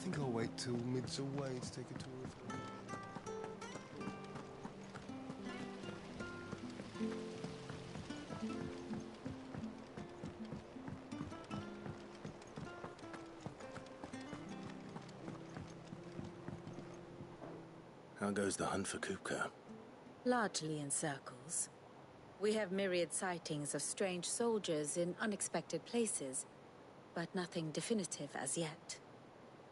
think I'll wait till Mid's away to take a tour of her. How goes the hunt for Kupka? Largely in circles. We have myriad sightings of strange soldiers in unexpected places, but nothing definitive as yet.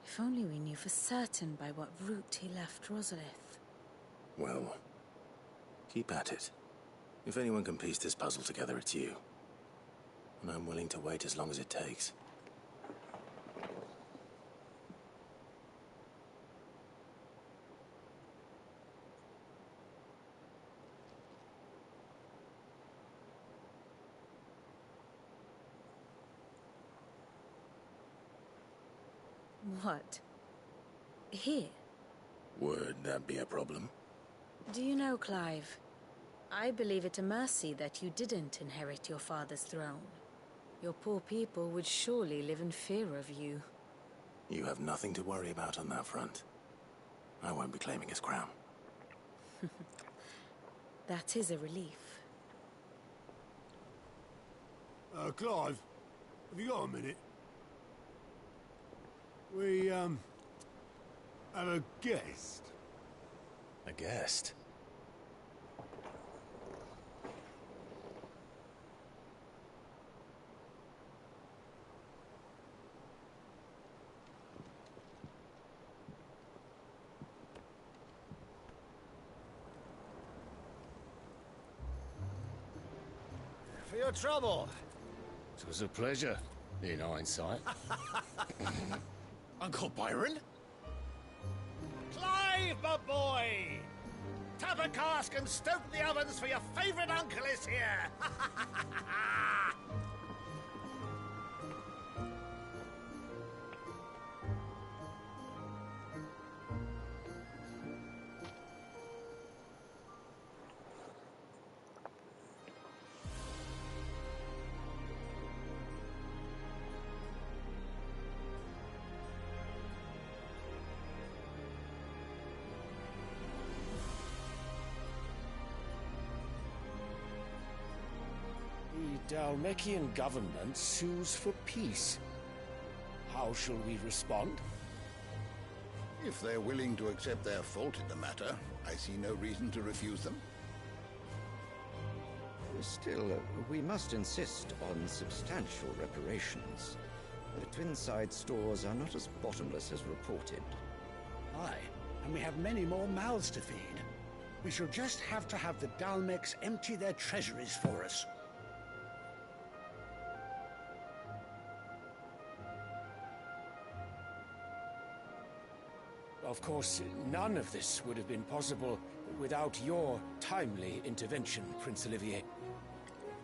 If only we knew for certain by what route he left Rosalith. Well, keep at it. If anyone can piece this puzzle together, it's you. And I'm willing to wait as long as it takes. What? Here? Would that be a problem? Do you know, Clive? I believe it a mercy that you didn't inherit your father's throne. Your poor people would surely live in fear of you. You have nothing to worry about on that front. I won't be claiming his crown. That is a relief. Clive, have you got a minute? We, have a guest. A guest? For your trouble. It was a pleasure, in hindsight. Uncle Byron? Clive, my boy! Tap a cask and stoke the ovens, for your favourite uncle is here! The Dhalmekian government sues for peace. How shall we respond? If they're willing to accept their fault in the matter, I see no reason to refuse them. Still, we must insist on substantial reparations. The Twinside stores are not as bottomless as reported. Aye, and we have many more mouths to feed. We shall just have to have the Dhalmeks empty their treasuries for us. Of course, none of this would have been possible without your timely intervention, Prince Olivier.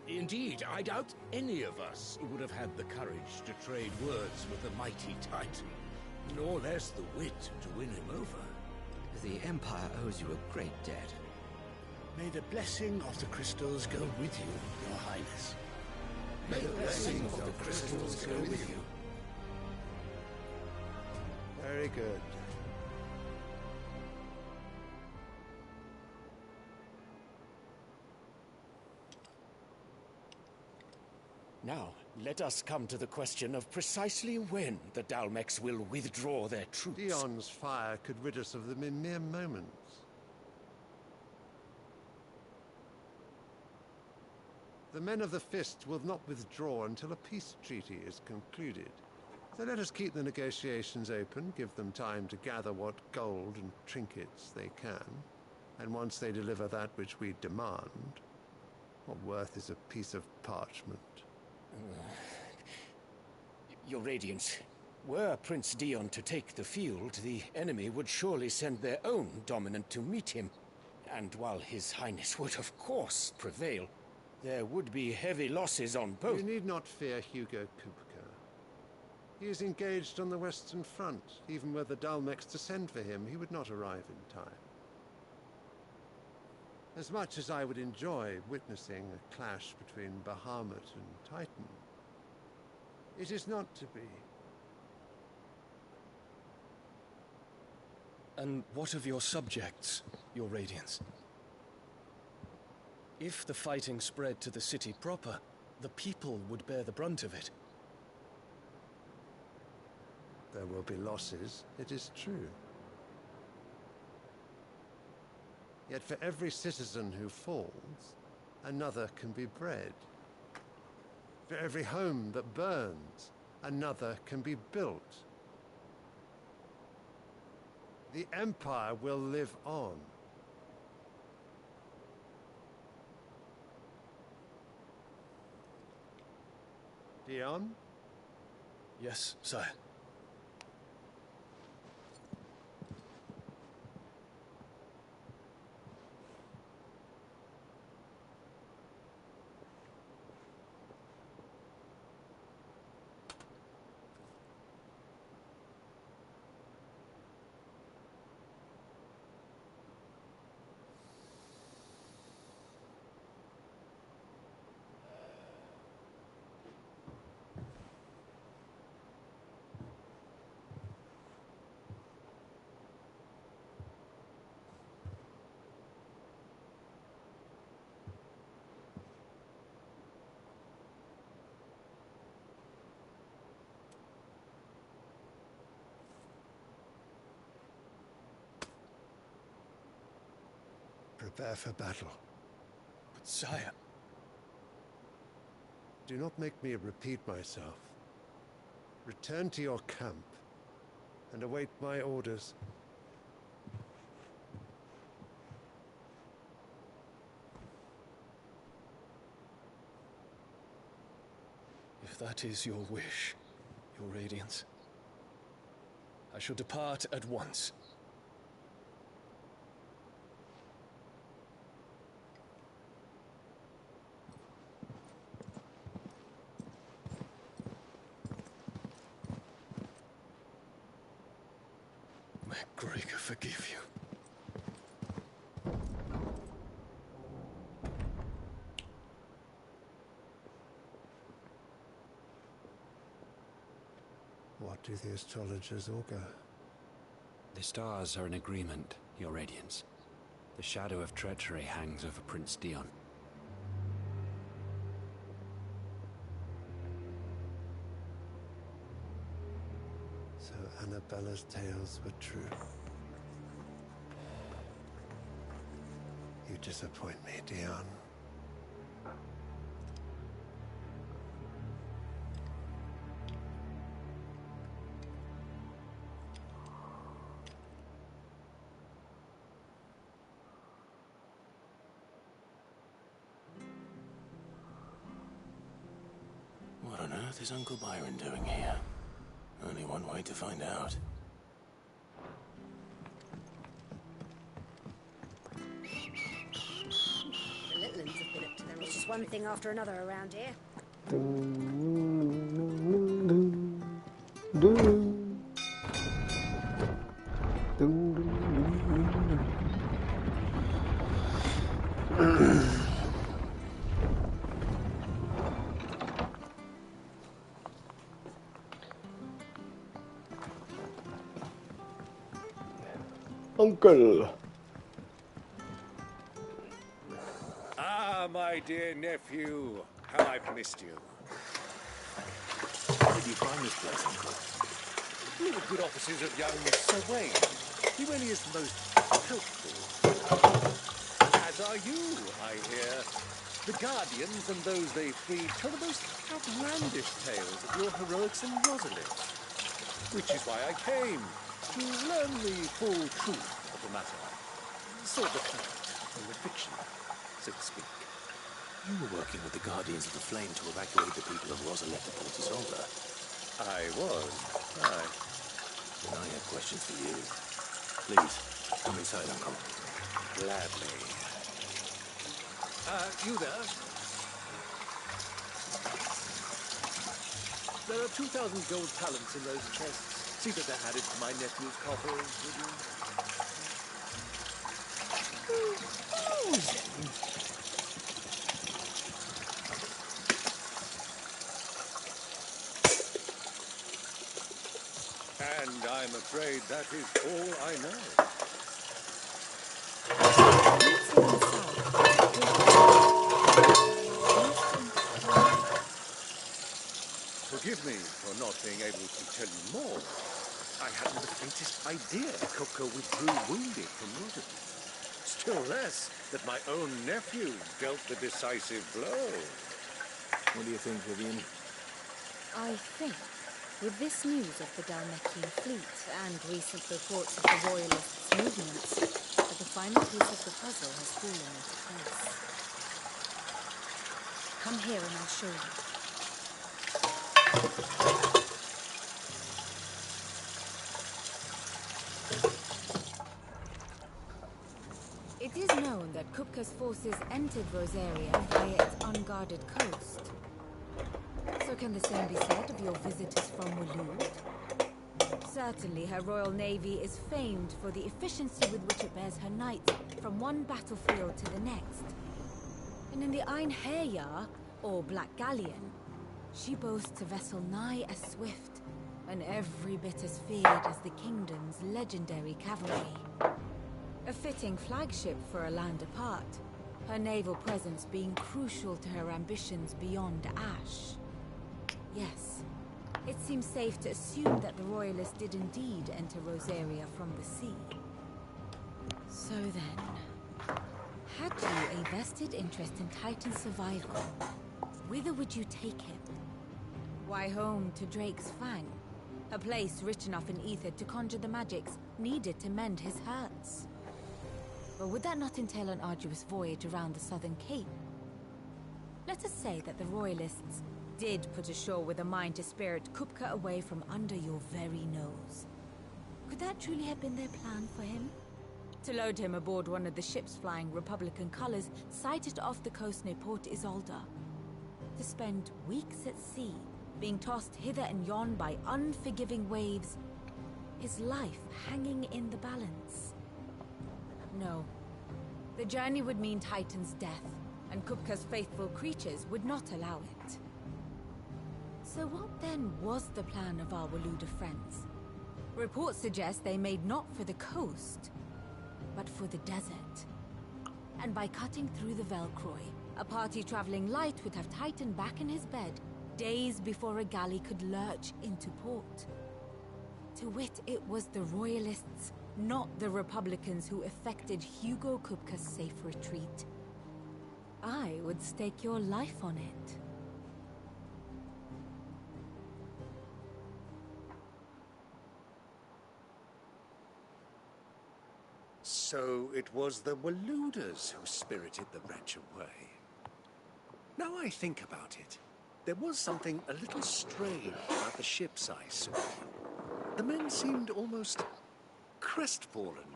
Indeed, I doubt any of us would have had the courage to trade words with the mighty Titan, nor less the wit to win him over. The Empire owes you a great debt. May the blessing of the crystals go with you, Your Highness. May the blessing of the crystals go with you. Very good. Now, let us come to the question of precisely when the Dhalmeks will withdraw their troops. Dion's fire could rid us of them in mere moments. The men of the Fist will not withdraw until a peace treaty is concluded. So let us keep the negotiations open, give them time to gather what gold and trinkets they can, and once they deliver that which we demand, what worth is a piece of parchment? Your Radiance, were Prince Dion to take the field, the enemy would surely send their own dominant to meet him. And while His Highness would of course prevail, there would be heavy losses on both. You need not fear Hugo Kupka. He is engaged on the Western Front. Even were the Dhalmeks to send for him, he would not arrive in time. As much as I would enjoy witnessing a clash between Bahamut and Titan, it is not to be. And what of your subjects, your Radiance? If the fighting spread to the city proper, the people would bear the brunt of it. There will be losses, it is true. Yet for every citizen who falls, another can be bred. For every home that burns, another can be built. The Empire will live on. Dion? Yes, sire. Prepare for battle. But sire... Do not make me repeat myself. Return to your camp and await my orders. If that is your wish, your Radiance, I shall depart at once. May Gregor forgive you. What do the astrologers augur? The stars are in agreement, your Radiance. The shadow of treachery hangs over Prince Dion. So Annabella's tales were true. You disappoint me, Dion. What on earth is Uncle Byron doing here? Only one way to find out. The little ones have been up to their... It's just one thing after another around here. Uncle! Ah, my dear nephew, how I've missed you. How did you find this place, Uncle? Through the good offices of young Sir Wayne. He really is most helpful. As are you, I hear. The Guardians and those they freed tell the most outlandish tales of your heroics in Rosalith. Which is why I came, to learn the full truth of the matter. Sort the fact from the fiction, so to speak. You were working with the Guardians of the Flame to evacuate the people of Rosalith to Port Isolde. I was, aye. And I have questions for you. Please, come inside, Uncle. Gladly. You there? There are 2,000 gold talents in those chests. See that they're added to my nephew's coffers, would you? And I'm afraid that is all I know. faintest idea Kupka withdrew wounded from Rotherham. Still less that my own nephew dealt the decisive blow. What do you think, Vivian? I think, with this news of the Dalmekian fleet and recent reports of the Royalists' movements, that the final piece of the puzzle has fallen into place. Come here and I'll show you. It is known that Kupka's forces entered Rosaria via its unguarded coast. So can the same be said of your visitors from Waloed? Certainly her royal navy is famed for the efficiency with which it bears her knights from one battlefield to the next. And in the Einherjar, or Black Galleon, she boasts a vessel nigh as swift and every bit as feared as the kingdom's legendary cavalry. A fitting flagship for a land apart, her naval presence being crucial to her ambitions beyond Ash. Yes, it seems safe to assume that the Royalists did indeed enter Rosaria from the sea. So then, had you a vested interest in Titan's survival, whither would you take him? Why, home to Drake's Fang, a place rich enough in ether to conjure the magics needed to mend his hurts. But would that not entail an arduous voyage around the southern cape? Let us say that the Royalists did put ashore with a mind to spirit Kupka away from under your very nose. Could that truly have been their plan for him? To load him aboard one of the ships flying Republican colors sighted off the coast near Port Isolde. To spend weeks at sea, being tossed hither and yon by unforgiving waves, his life hanging in the balance. No. The journey would mean Titan's death, and Kupka's faithful creatures would not allow it. So what then was the plan of our Waloed friends? Reports suggest they made not for the coast, but for the desert. And by cutting through the Velcroy, a party traveling light would have Titan back in his bed days before a galley could lurch into port. To wit, it was the Royalists, not the Republicans, who effected Hugo Kupka's safe retreat. I would stake your life on it. So it was the Waloeders who spirited the wretch away. Now I think about it, there was something a little strange about the ships I saw. The men seemed almost crestfallen,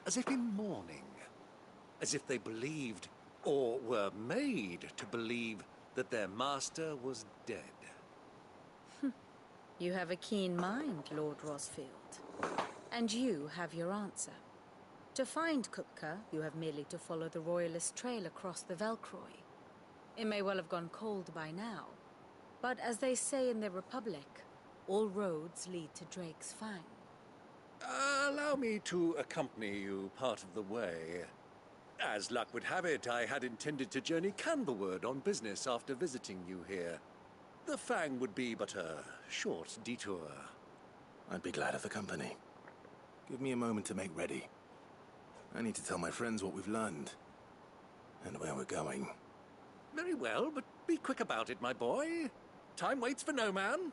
as if in mourning, as if they believed, or were made to believe, that their master was dead. You have a keen mind, Lord Rosfield. And you have your answer. To find Kupka, you have merely to follow the Royalist trail across the Velcroy. It may well have gone cold by now, but as they say in the Republic, all roads lead to Drake's Fang. Allow me to accompany you part of the way. As luck would have it, I had intended to journey Candlewood on business after visiting you here. The Fang would be but a short detour. I'd be glad of the company. Give me a moment to make ready. I need to tell my friends what we've learned, and where we're going. Very well, but be quick about it, my boy. Time waits for no man.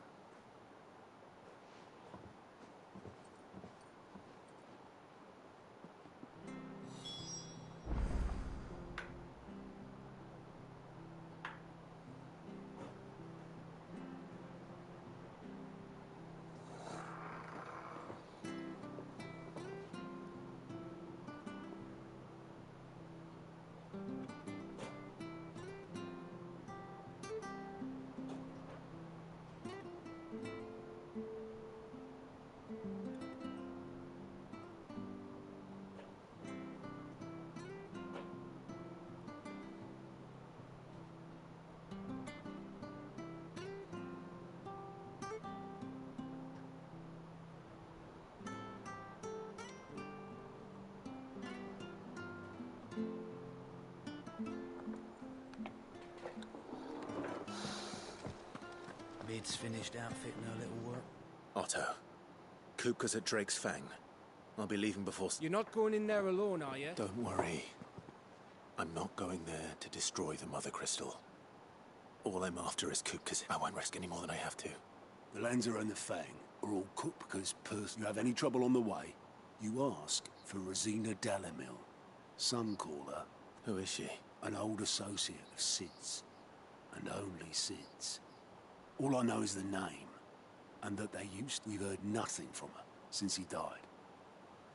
Bid's finished outfitting her little work. Otto, Kupka's at Drake's Fang. I'll be leaving before... You're not going in there alone, are you? Don't worry. I'm not going there to destroy the Mother Crystal. All I'm after is Kupka's. I won't risk any more than I have to. The Lancer and the Fang are all Kupka's person. You have any trouble on the way, you ask for Rosina Dalamil. Some call her. Who is she? An old associate of Sid's. And only Sid's. All I know is the name, and that we've heard nothing from her since he died.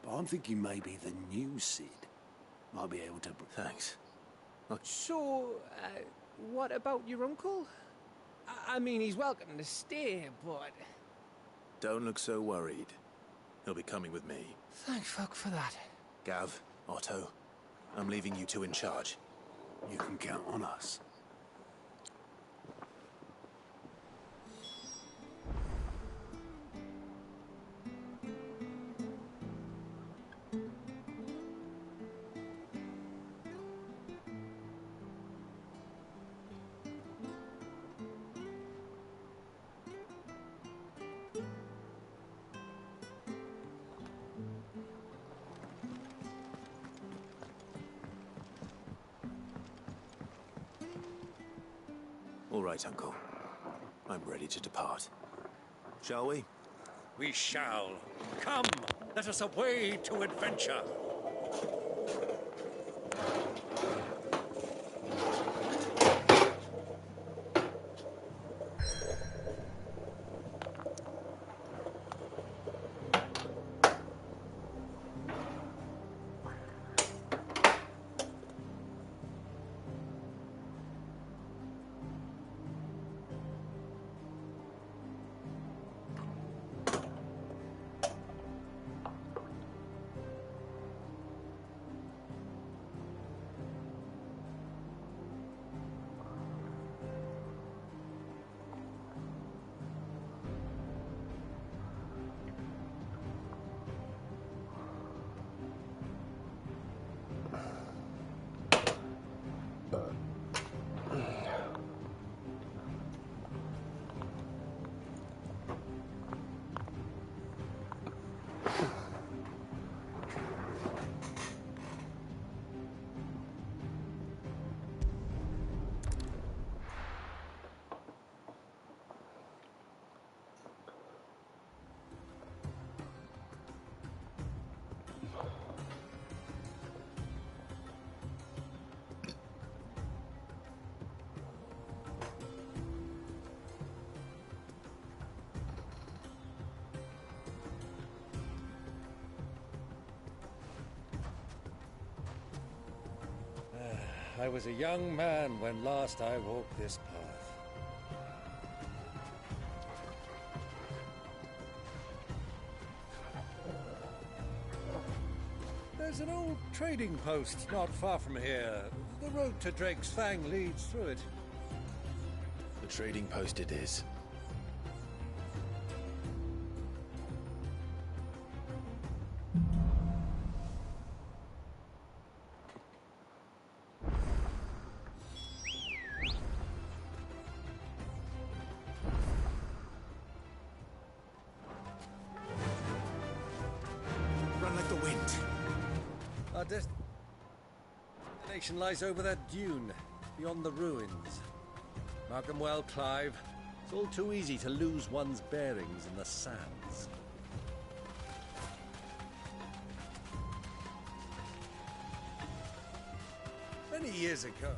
But I'm thinking maybe the new Sid might be able to... Thanks. So, what about your uncle? I mean, he's welcome to stay, but... Don't look so worried. He'll be coming with me. Thank fuck for that. Gav, Otto, I'm leaving you two in charge. You can count on us. All right, Uncle. I'm ready to depart. Shall we? We shall. Come, let us away to adventure. I was a young man when last I walked this path. There's an old trading post not far from here. The road to Drake's Fang leads through it. The trading post it is. Destination lies over that dune, beyond the ruins. Mark 'em well, Clive. It's all too easy to lose one's bearings in the sands. Many years ago,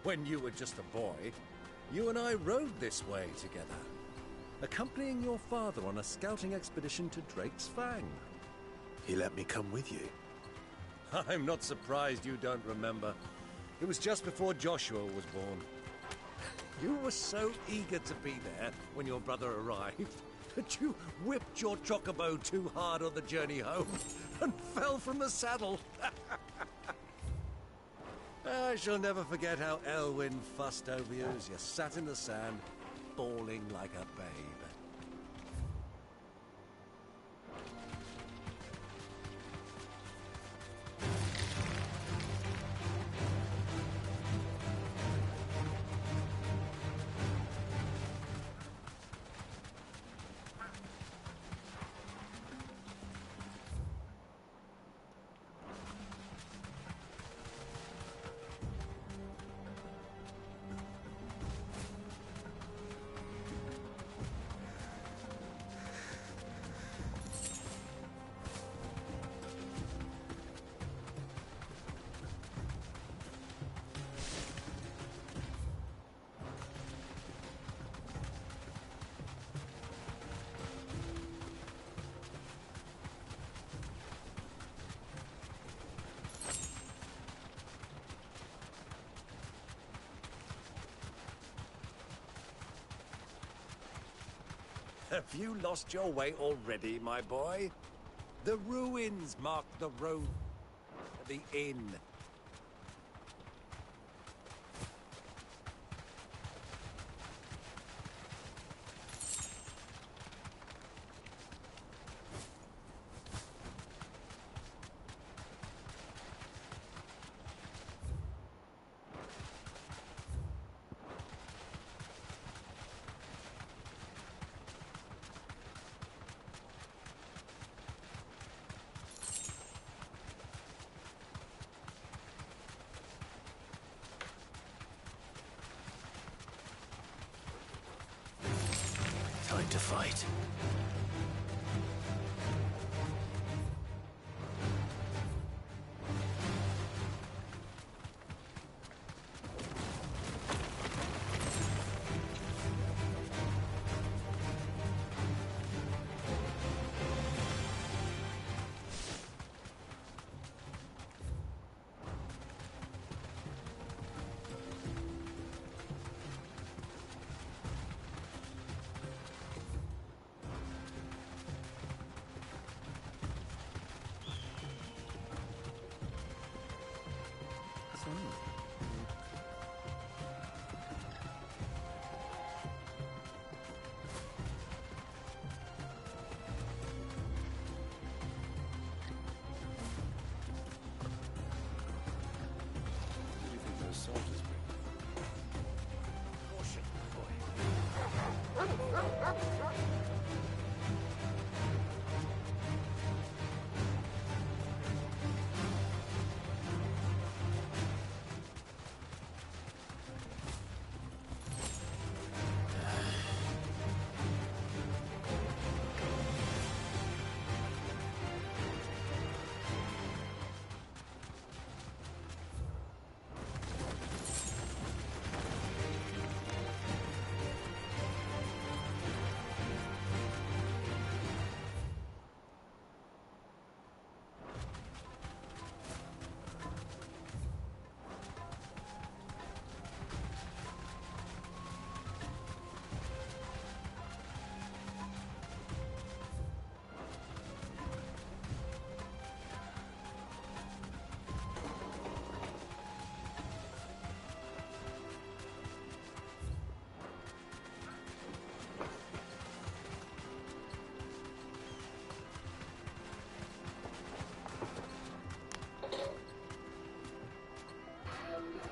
when you were just a boy, you and I rode this way together, accompanying your father on a scouting expedition to Drake's Fang. He let me come with you. I'm not surprised you don't remember. It was just before Joshua was born. You were so eager to be there when your brother arrived that you whipped your chocobo too hard on the journey home and fell from the saddle. I shall never forget how Elwyn fussed over you as you sat in the sand, bawling like a babe. Have you lost your way already, my boy? The ruins mark the road to the inn. Time to fight.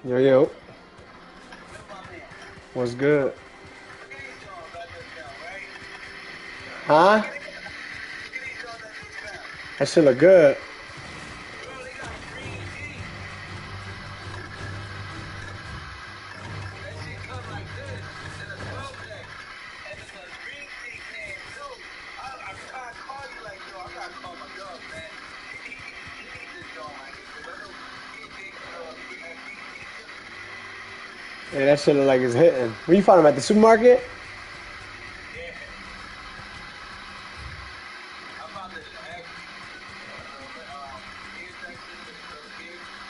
Yo, yo. What's good? Huh? That shit look good. Yeah, that shit look like it's hitting. Where you found him, at the supermarket?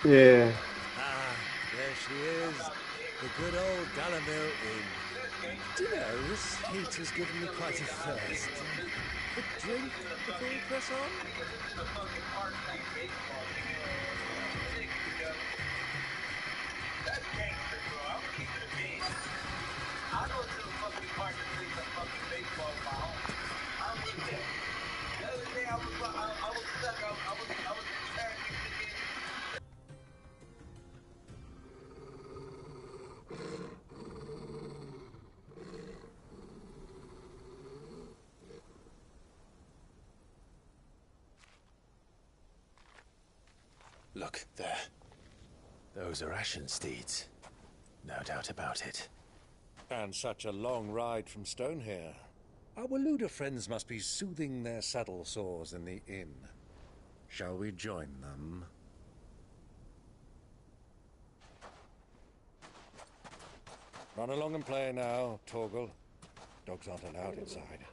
Yeah. Ah, there she is. The good old Dalamil Inn. Do you know, this heat has given me quite a thirst. A drink before we press on? Look, there. Those are Ashen steeds. No doubt about it. And such a long ride from Stonehair. Our Waluda friends must be soothing their saddle sores in the inn. Shall we join them? Run along and play now, Torgal. Dogs aren't allowed inside.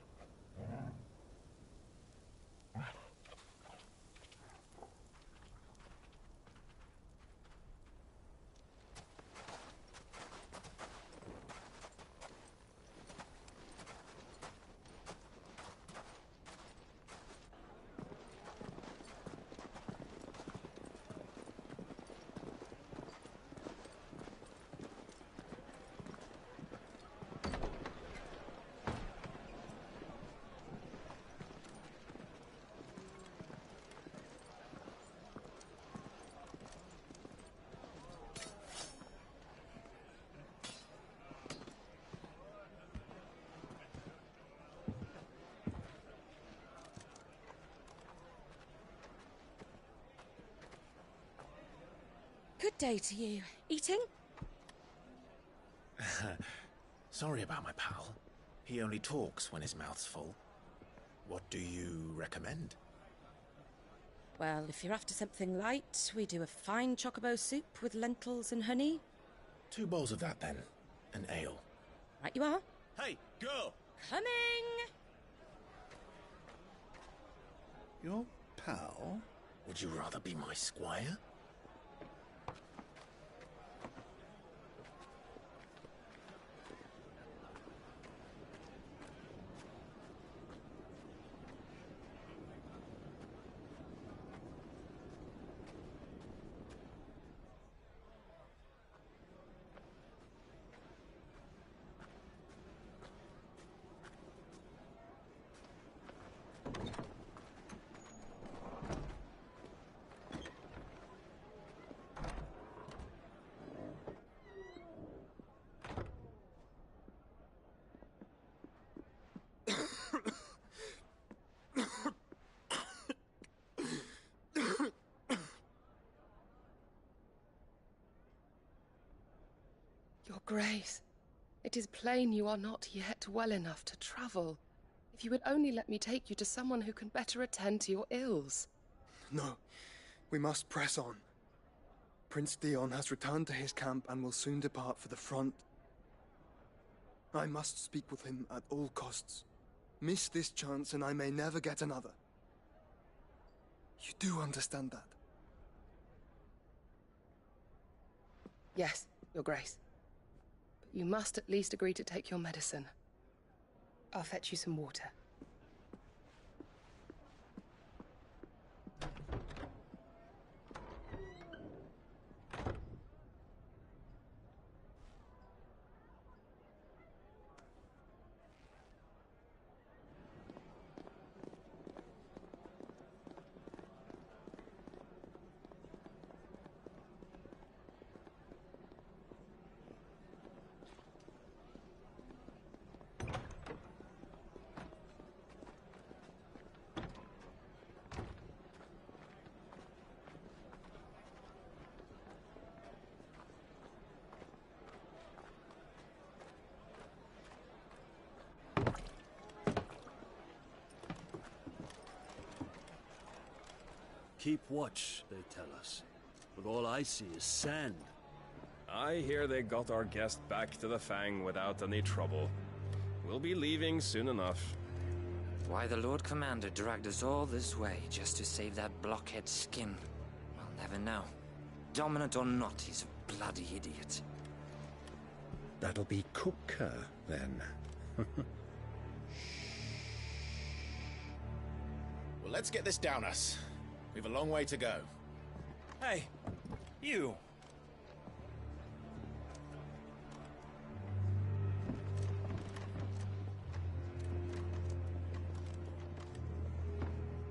day to you. Eating? Sorry about my pal. He only talks when his mouth's full. What do you recommend? Well, if you're after something light, we do a fine chocobo soup with lentils and honey. 2 bowls of that, then. An ale. Right you are. Hey, girl! Coming! Your pal? Would you rather be my squire? Your Grace, it is plain you are not yet well enough to travel. If you would only let me take you to someone who can better attend to your ills. No, we must press on. Prince Dion has returned to his camp and will soon depart for the front. I must speak with him at all costs. Miss this chance and I may never get another. You do understand that? Yes, Your Grace. But you must at least agree to take your medicine. I'll fetch you some water. Keep watch, they tell us. But all I see is sand. I hear they got our guest back to the Fang without any trouble. We'll be leaving soon enough. Why the Lord Commander dragged us all this way just to save that blockhead skin, I'll never know. Dominant or not, he's a bloody idiot. That'll be Cooker, then. Well, let's get this down us. We've a long way to go. Hey, you.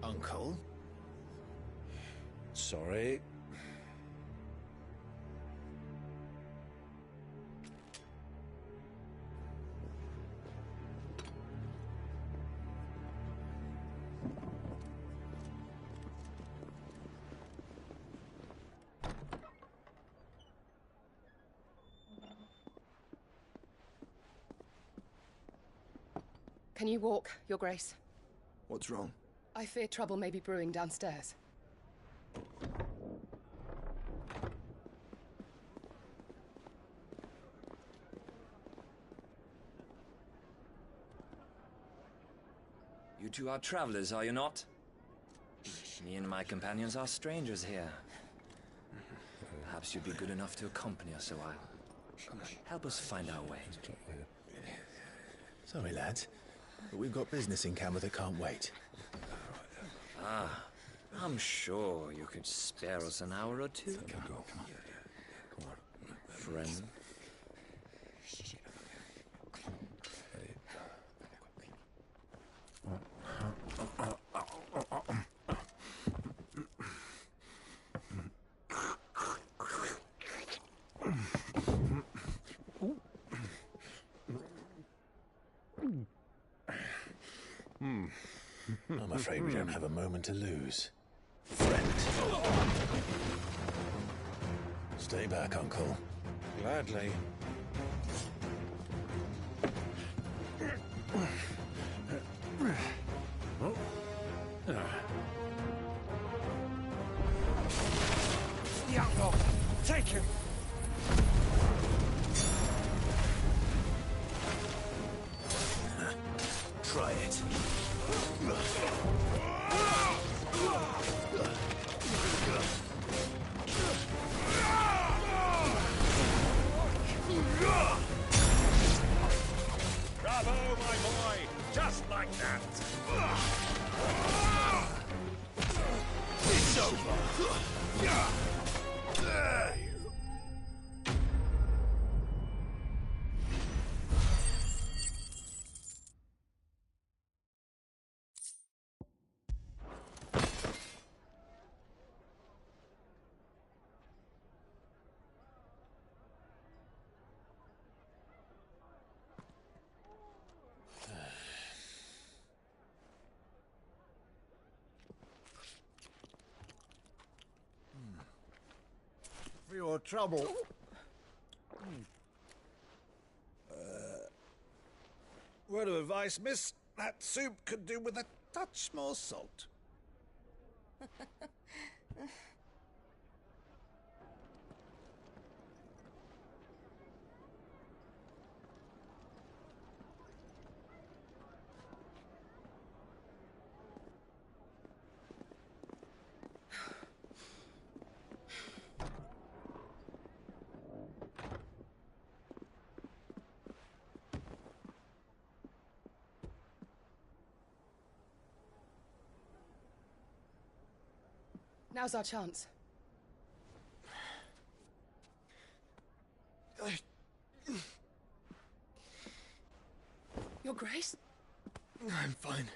Uncle? Sorry. Can you walk, Your Grace? What's wrong? I fear trouble may be brewing downstairs. You two are travelers, are you not? Me and my companions are strangers here. Perhaps you'd be good enough to accompany us a while. Help us find our way. Sorry, lads, but we've got business in camera that can't wait. Ah, I'm sure you could spare us an hour or two. Come on. Friend. I'm afraid we don't have a moment to lose. Friend. Stay back, Uncle. Gladly. The outlaw! Take him! Try it. Bravo, my boy! Just like that! It's over! For your trouble. Word of advice, miss. That soup could do with a touch more salt. Now's our chance. Your Grace? I'm fine.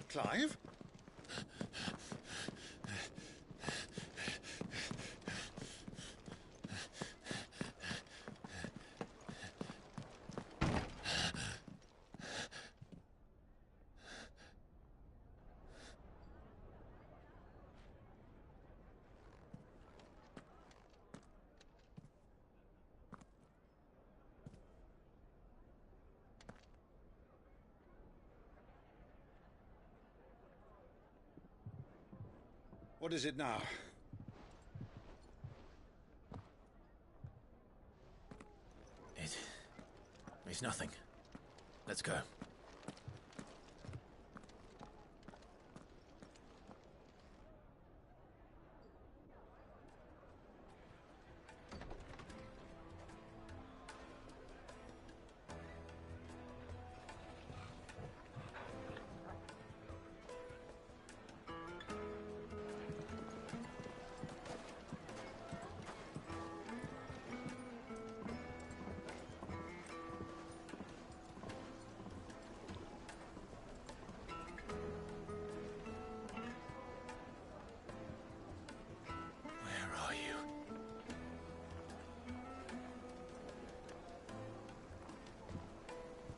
Clive? What is it now? It's nothing. Let's go.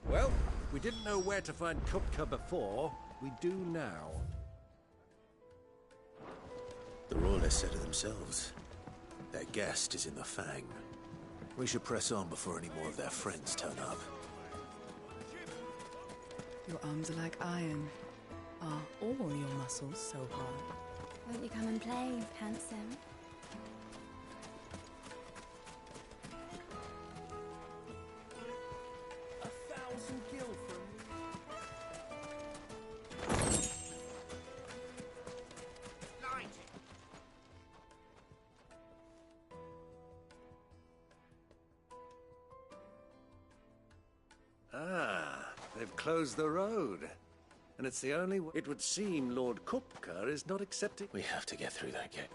Well, we didn't know where to find Kupka before. We do now. The royalists said it themselves. Their guest is in the Fang. We should press on before any more of their friends turn up. Your arms are like iron. Are all your muscles so hard? Won't you come and play, handsome? They've closed the road. And it's the only way. It would seem Lord Kupka is not accepting. We have to get through that gate.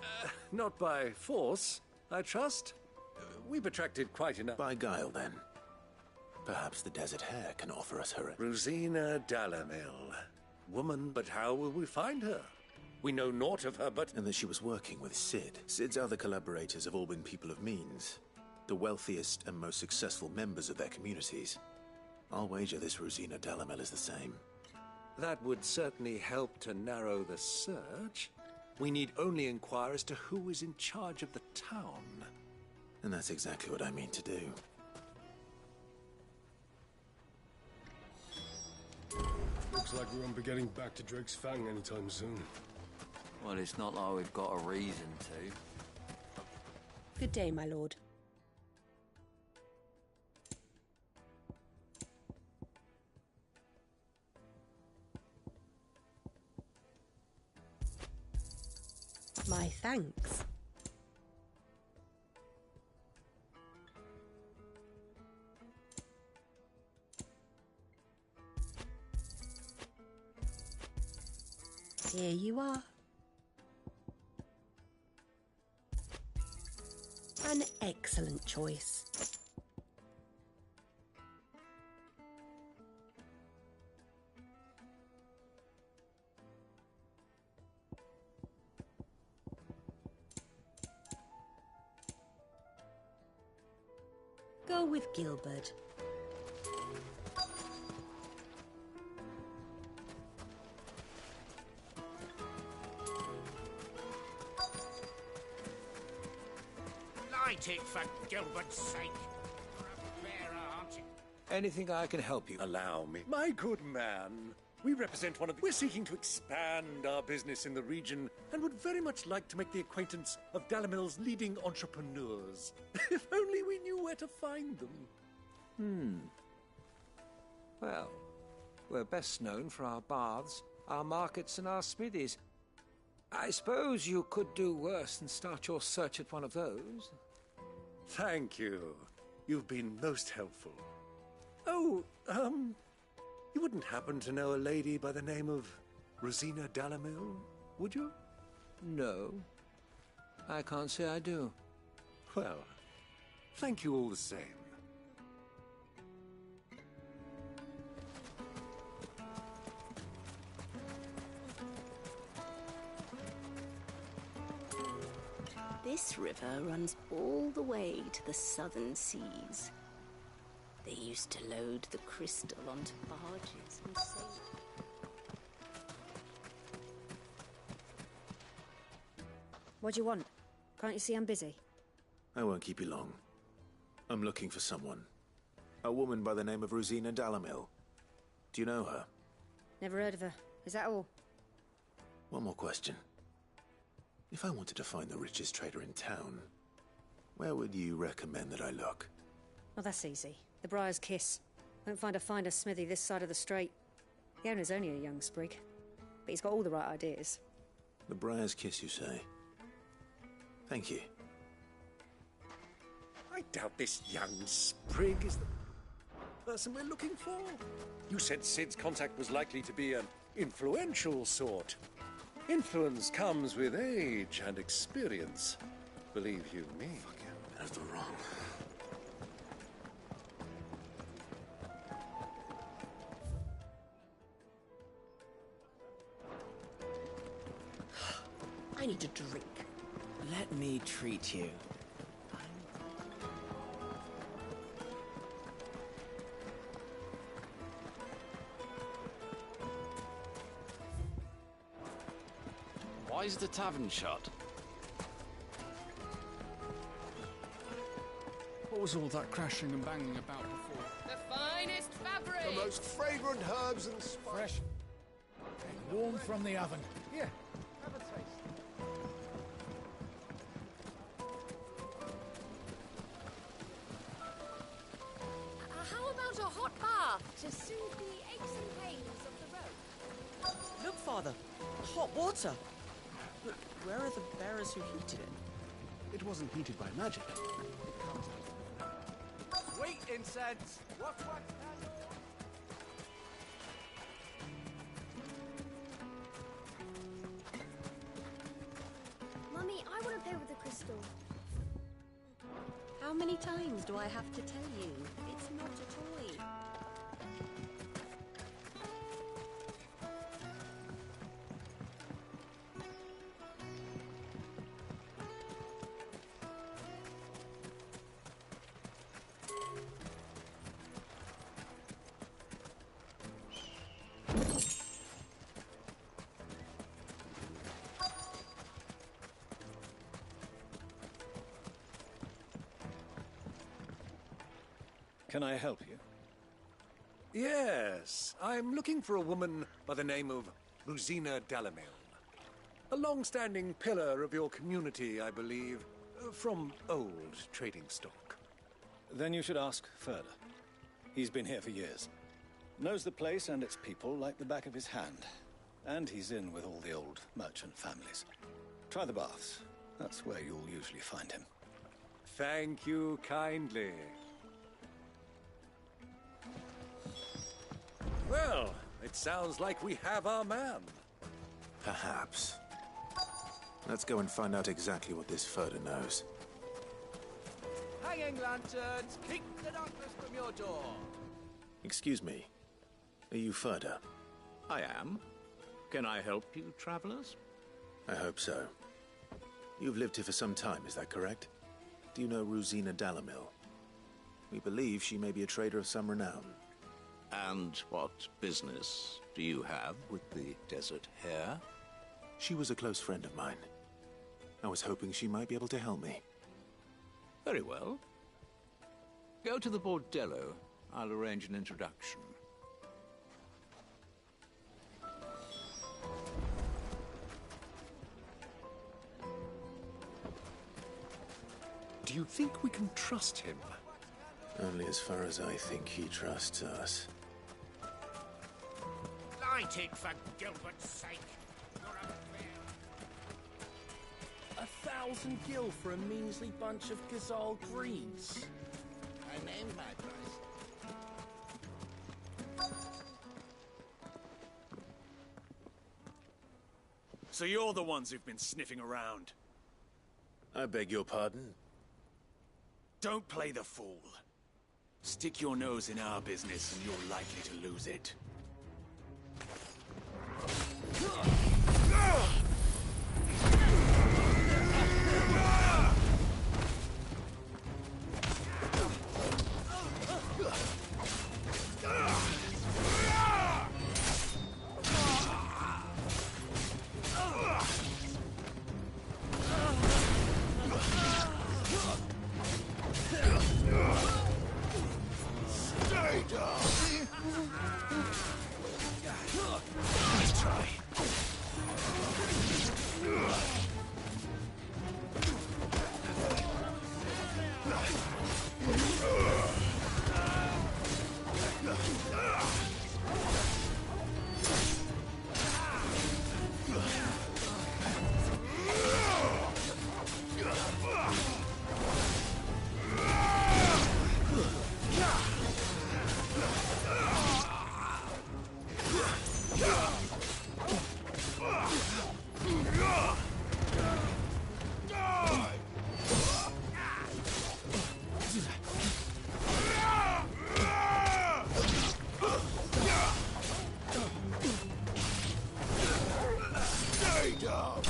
Not by force, I trust. We've attracted quite enough. By guile, then. Perhaps the Desert Hare can offer us her... Rosina Dalamil. Woman, but how will we find her? We know naught of her, but... And that she was working with Cid. Cid's other collaborators have all been people of means. The wealthiest and most successful members of their communities. I'll wager this Rosina Dalamil is the same. That would certainly help to narrow the search. We need only inquire as to who is in charge of the town. And that's exactly what I mean to do. Looks like we won't be getting back to Drake's Fang anytime soon. Well, it's not like we've got a reason to. Good day, my lord. My thanks. Here you are. An excellent choice. Go with Gilbert. Light it for Gilbert's sake. You're a bearer, aren't you? Anything I can help you? Allow me. My good man, we represent one of the... We're seeking to expand our business in the region and would very much like to make the acquaintance of Dalamil's leading entrepreneurs. If only we knew where to find them. Well, we're best known for our baths, our markets, and our smithies. I suppose you could do worse than start your search at one of those. Thank you. You've been most helpful. Oh, you wouldn't happen to know a lady by the name of Rosina Dalamil, would you? No. I can't say I do. Well, thank you all the same. This river runs all the way to the southern seas. They used to load the crystal onto barges and sail. What do you want? Can't you see I'm busy? I won't keep you long. I'm looking for someone. A woman by the name of Rosina Dalamil. Do you know her? Never heard of her. Is that all? One more question. If I wanted to find the richest trader in town, where would you recommend that I look? Oh, that's easy. The Briar's Kiss. Won't find a finer smithy this side of the strait. The owner's only a young sprig, but he's got all the right ideas. The Briar's Kiss, you say? Thank you. I doubt this young sprig is the person we're looking for. You said Cid's contact was likely to be an influential sort. Influence comes with age and experience. Believe you me. That's the wrong. I need a drink. Let me treat you. Why is the tavern shut? What was all that crashing and banging about before? The finest fabric! The most fragrant herbs and spices. Fresh. And warm from the oven. Here, have a taste. How about a hot bath to soothe the aches and pains of the road? Look, Father. Hot water. But where are the bearers who heated it? It wasn't heated by magic. Sweet incense! What? How many times do I have to tell you? It's not a toy. Can I help you? Yes, I'm looking for a woman by the name of Rosina Dalamil. A long-standing pillar of your community, I believe, from old trading stock. Then you should ask Ferda. He's been here for years. Knows the place and its people like the back of his hand. And he's in with all the old merchant families. Try the baths. That's where you'll usually find him. Thank you kindly. Well, it sounds like we have our man. Perhaps. Let's go and find out exactly what this Ferda knows. Hanging lanterns, keep the darkness from your door. Excuse me. Are you Ferda? I am. Can I help you, travelers? I hope so. You've lived here for some time, is that correct? Do you know Rosina Dalamil? We believe she may be a trader of some renown. And what business do you have with the Desert Hare? She was a close friend of mine. I was hoping she might be able to help me. Very well. Go to the Bordello. I'll arrange an introduction. Do you think we can trust him? Only as far as I think he trusts us. Light it, for Gilbert's sake! You're a 1,000 gil for a measly bunch of Gazal greaves. I named my price. So you're the ones who've been sniffing around? I beg your pardon? Don't play the fool. Stick your nose in our business and you're likely to lose it. Stay down! Let's try. Stay down!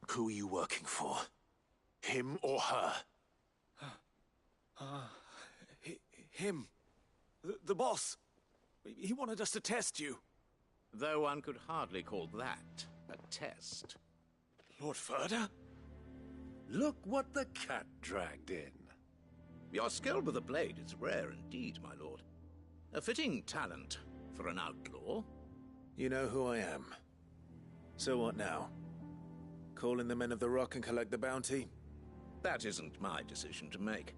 Who are you working for? Him or her? Him. The boss. He wanted us to test you. Though one could hardly call that a test. Lord Ferda? Look what the cat dragged in. Your skill with the blade is rare indeed, my lord. A fitting talent for an outlaw. You know who I am. So what now? Call in the Men of the Rock and collect the bounty? That isn't my decision to make.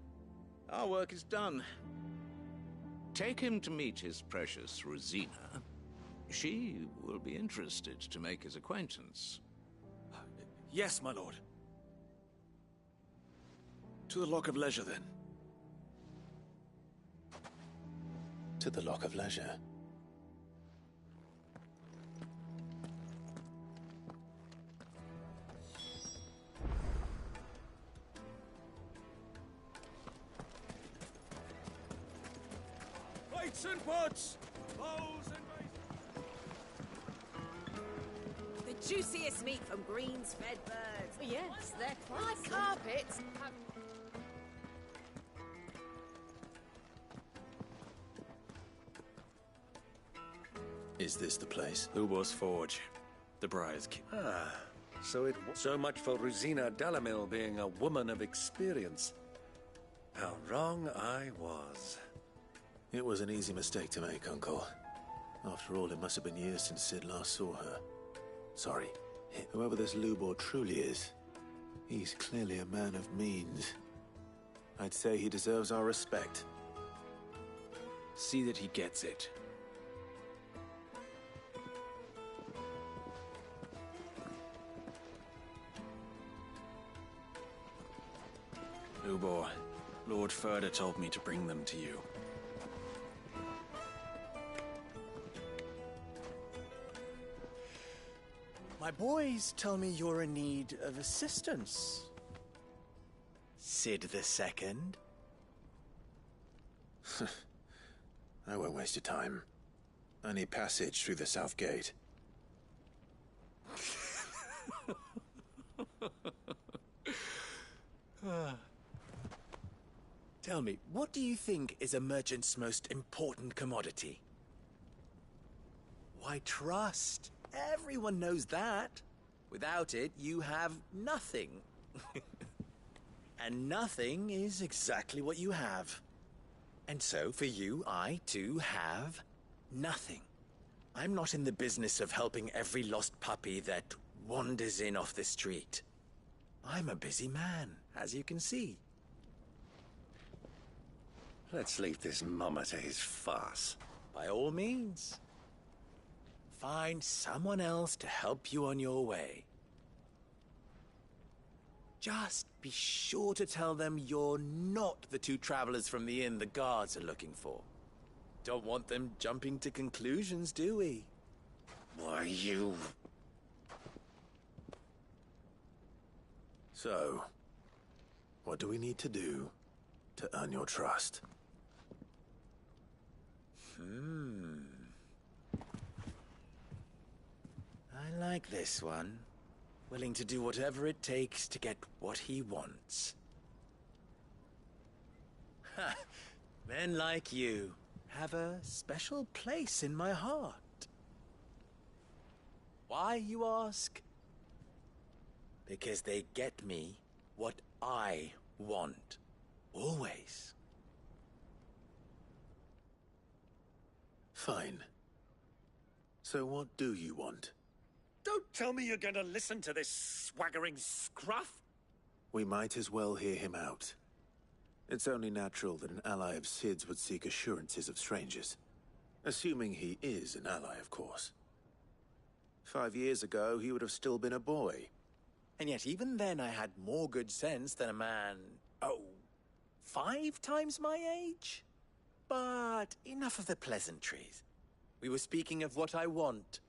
Our work is done. Take him to meet his precious Rosina, She will be interested to make his acquaintance. Yes, my lord. To the Lock of Leisure, then. To the Lock of Leisure. Plates and pots! Bowls and The juiciest meat from greens-fed birds. Yes, they're My classy. carpets. Is this the place? Lubor's Forge. The Briar's Keep. So much for Rosina Dalamil being a woman of experience. How wrong I was. It was an easy mistake to make, Uncle. After all, it must have been years since Sid last saw her. Sorry. Whoever this Lubor truly is, he's clearly a man of means. I'd say he deserves our respect. See that he gets it. Lubor, Lord Furder told me to bring them to you. My boys tell me you're in need of assistance. Sid the Second. I won't waste your time. I need passage through the south gate. Tell me, what do you think is a merchant's most important commodity? Why, trust. Everyone knows that. Without it, you have nothing. And nothing is exactly what you have. And so, for you, I, too, have nothing. I'm not in the business of helping every lost puppy that wanders in off the street. I'm a busy man, as you can see. Let's leave this mummer to his farce. By all means. Find someone else to help you on your way. Just be sure to tell them you're not the two travelers from the inn the guards are looking for. Don't want them jumping to conclusions, do we? Why, you... So, what do we need to do to earn your trust? I like this one. Willing to do whatever it takes to get what he wants. Ha! Men like you have a special place in my heart. Why, you ask? Because they get me what I want. Always. Fine. So what do you want? Don't tell me you're going to listen to this swaggering scruff. We might as well hear him out. It's only natural that an ally of Sid's would seek assurances of strangers. Assuming he is an ally, of course. 5 years ago, he would have still been a boy. And yet even then I had more good sense than a man, 5 times my age? But enough of the pleasantries. We were speaking of what I want.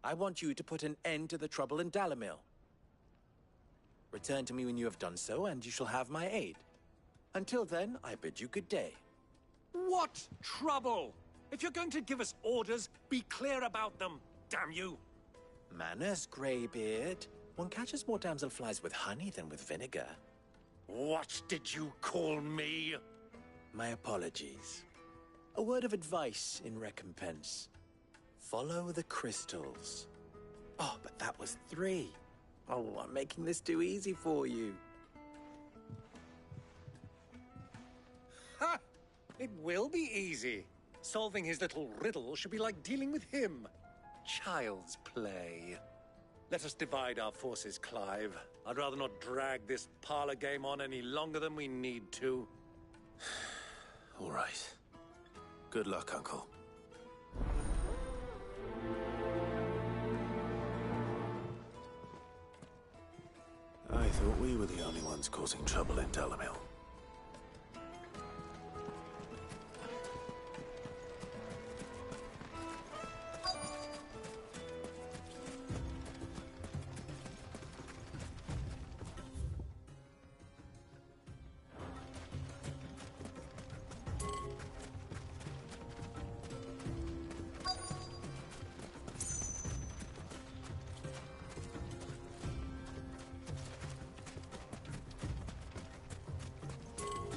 I want you to put an end to the trouble in Dalamil. Return to me when you have done so, and you shall have my aid. Until then, I bid you good day. What trouble? If you're going to give us orders, be clear about them, damn you! Manners, Greybeard. One catches more damselflies with honey than with vinegar. What did you call me? My apologies. A word of advice in recompense. Follow the crystals. Oh, but that was 3. Oh, I'm making this too easy for you. Ha! It will be easy. Solving his little riddle should be like dealing with him. Child's play. Let us divide our forces, Clive. I'd rather not drag this parlor game on any longer than we need to. All right. Good luck, Uncle. I thought we were the only ones causing trouble in Dalamil.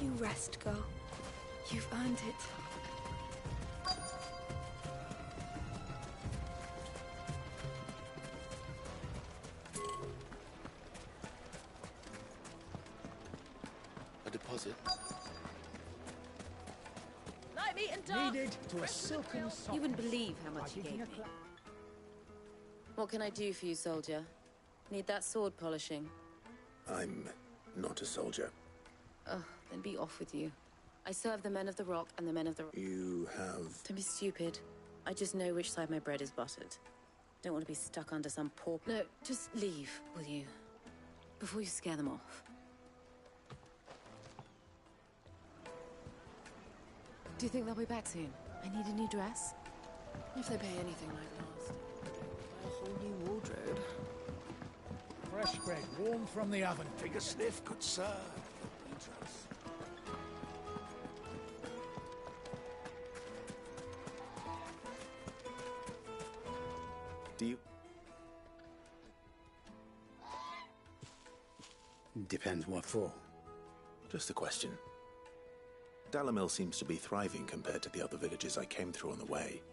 You rest, girl. You've earned it. A deposit? Light meat and dark. Needed to a silken soft. You wouldn't believe how much you gave me. What can I do for you, soldier? Need that sword polishing? I'm not a soldier. Oh, then be off with you. I serve the men of the rock and the men of the... You have... Don't be stupid. I just know which side my bread is buttered. Don't want to be stuck under some poor... No, just leave, will you? Before you scare them off. Do you think they'll be back soon? I need a new dress. If they pay anything like last. A whole new wardrobe. Fresh bread, warm from the oven. Take a sniff, good sir. Do you... Depends what for. Just a question. Dalamil seems to be thriving compared to the other villages I came through on the way.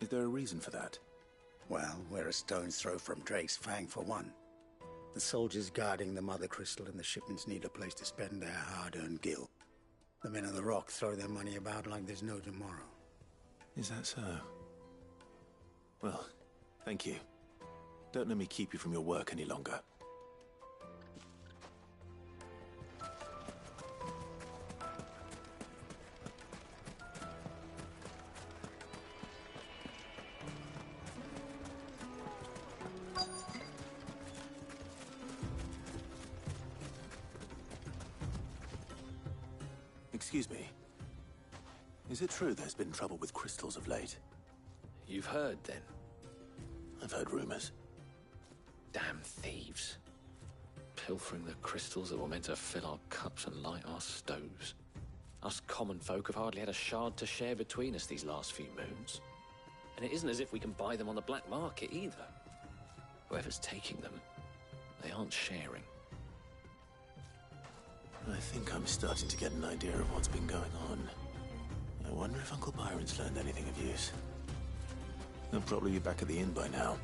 Is there a reason for that? Well, we're a stone's throw from Drake's Fang, for one. The soldiers guarding the Mother Crystal and the shipments need a place to spend their hard-earned gil. The men of the Rock throw their money about like there's no tomorrow. Is that so? Well, thank you. Don't let me keep you from your work any longer. Excuse me. Is it true there's been trouble with crystals of late? You've heard, then? I've heard rumors. Damn thieves. Pilfering the crystals that were meant to fill our cups and light our stoves. Us common folk have hardly had a shard to share between us these last few moons. And it isn't as if we can buy them on the black market either. Whoever's taking them, they aren't sharing. I think I'm starting to get an idea of what's been going on. I wonder if Uncle Byron's learned anything of use. He'll probably be back at the inn by now.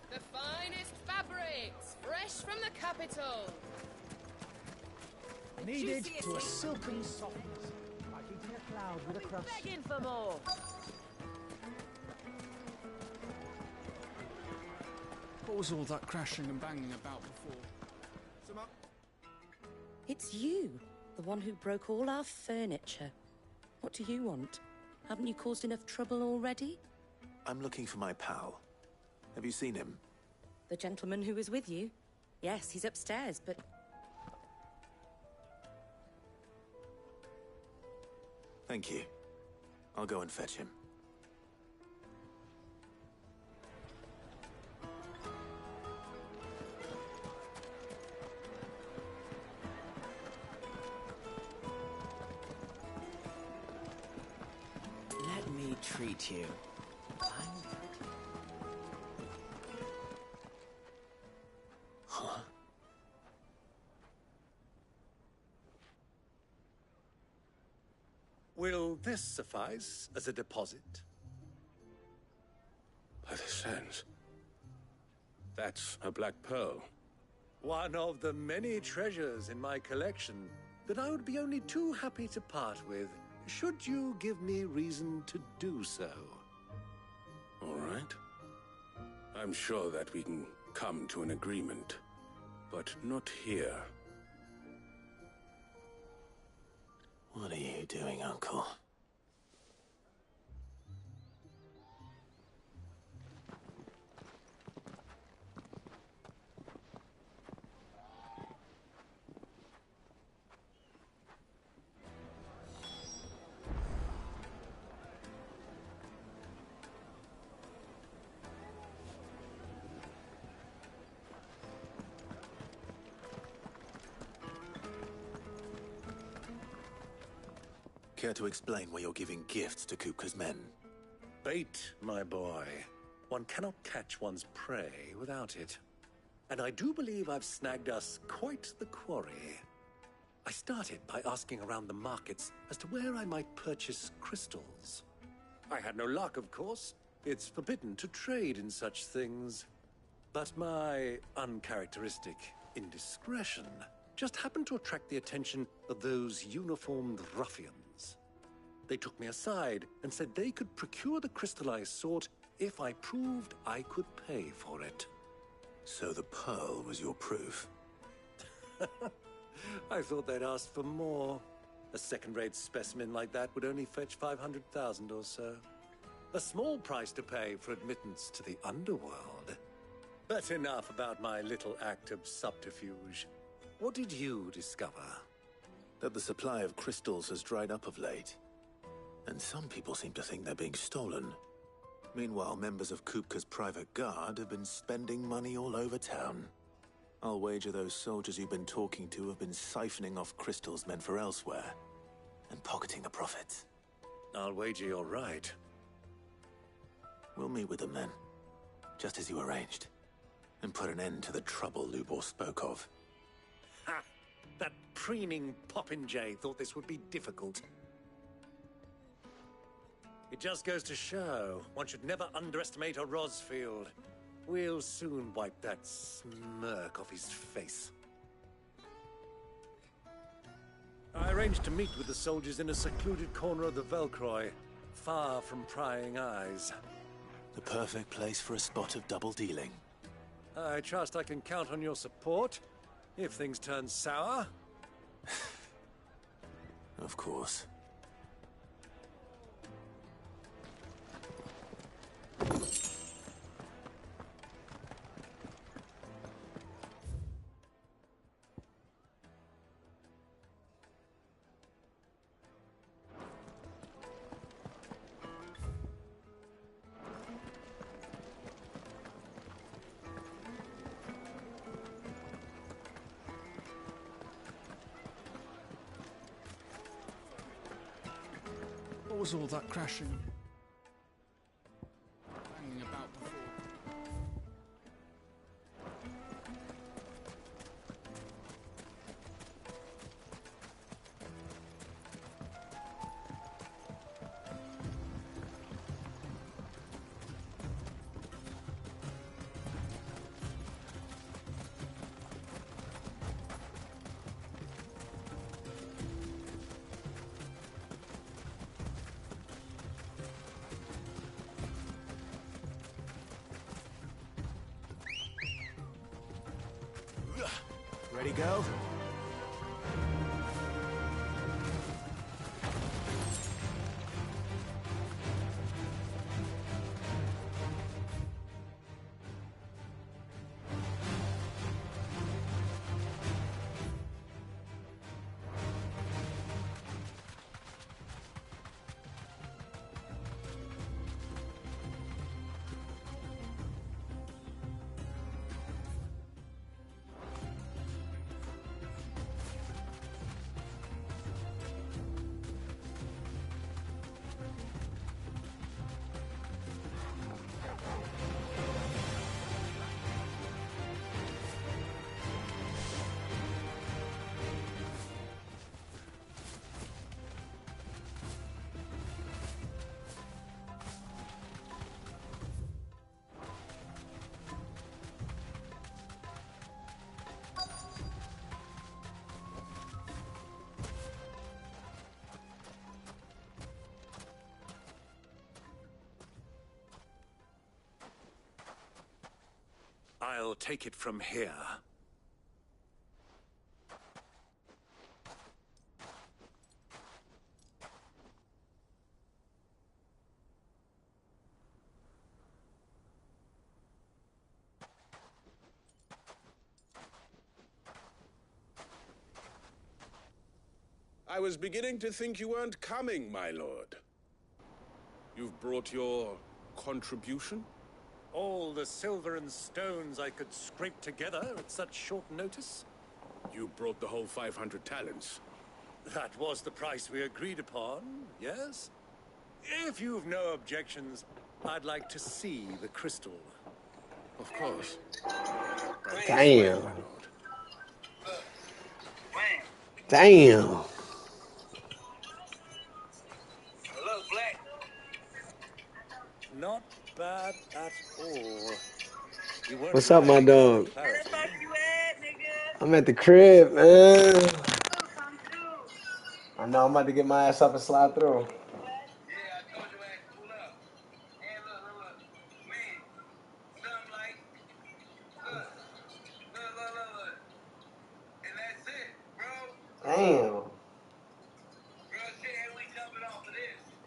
The finest fabrics, fresh from the capital. Needed to a silken softness, like eating a cloud with a crust. Begging for more. What was all that crashing and banging about before? It's you, the one who broke all our furniture. What do you want? Haven't you caused enough trouble already? I'm looking for my pal. Have you seen him? The gentleman who was with you? Yes, he's upstairs, but... Thank you. I'll go and fetch him. Let me treat you. Huh? Will this suffice as a deposit? By the sands. That's a black pearl. One of the many treasures in my collection that I would be only too happy to part with, should you give me reason to do so. All right. I'm sure that we can come to an agreement, but not here. What are you doing, Uncle? Care to explain why you're giving gifts to Kupka's men? Bait, my boy. One cannot catch one's prey without it. And I do believe I've snagged us quite the quarry. I started by asking around the markets as to where I might purchase crystals. I had no luck, of course. It's forbidden to trade in such things. But my uncharacteristic indiscretion just happened to attract the attention of those uniformed ruffians. They took me aside and said they could procure the crystal I sought if I proved I could pay for it. So the pearl was your proof? I thought they'd asked for more. A second-rate specimen like that would only fetch 500,000 or so. A small price to pay for admittance to the underworld. But enough about my little act of subterfuge. What did you discover? That the supply of crystals has dried up of late. And some people seem to think they're being stolen. Meanwhile, members of Kupka's private guard have been spending money all over town. I'll wager those soldiers you've been talking to have been siphoning off crystals meant for elsewhere, and pocketing the profits. I'll wager you're right. We'll meet with them then, just as you arranged, and put an end to the trouble Lubor spoke of. Ha! That preening popinjay thought this would be difficult. It just goes to show one should never underestimate a Rosfield. We'll soon wipe that smirk off his face. I arranged to meet with the soldiers in a secluded corner of the Velcroy, far from prying eyes. The perfect place for a spot of double dealing. I trust I can count on your support, if things turn sour. Of course. What was all that crashing? Banging about before? Ready, go? I'll take it from here. I was beginning to think you weren't coming, my lord. You've brought your contribution? All the silver and stones I could scrape together at such short notice? You brought the whole 500 talents. That was the price we agreed upon, yes? If you've no objections, I'd like to see the crystal. Of course. Damn. Damn. Not bad at all. What's up, my dog? I'm at the crib, man. I know I'm about to get my ass up and slide through. Damn.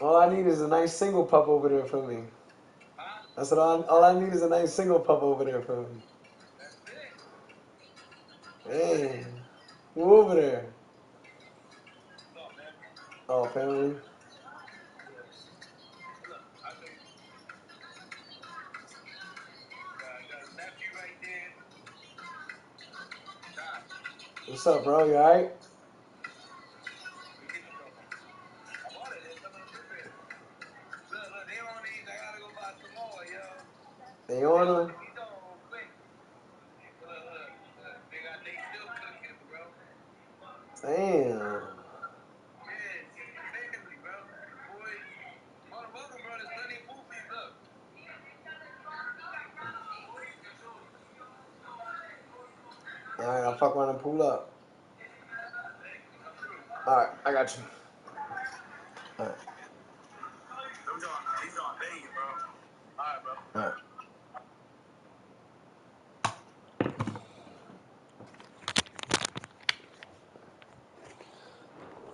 All I need is a nice single pup over there for me. That's what all I need is a nice single pup over there for me. Man. Who over there? Oh, family. What's up, bro? You alright? They on him? Damn. Alright, I'll fuck around and pull up. Alright, I got you. Alright. Alright.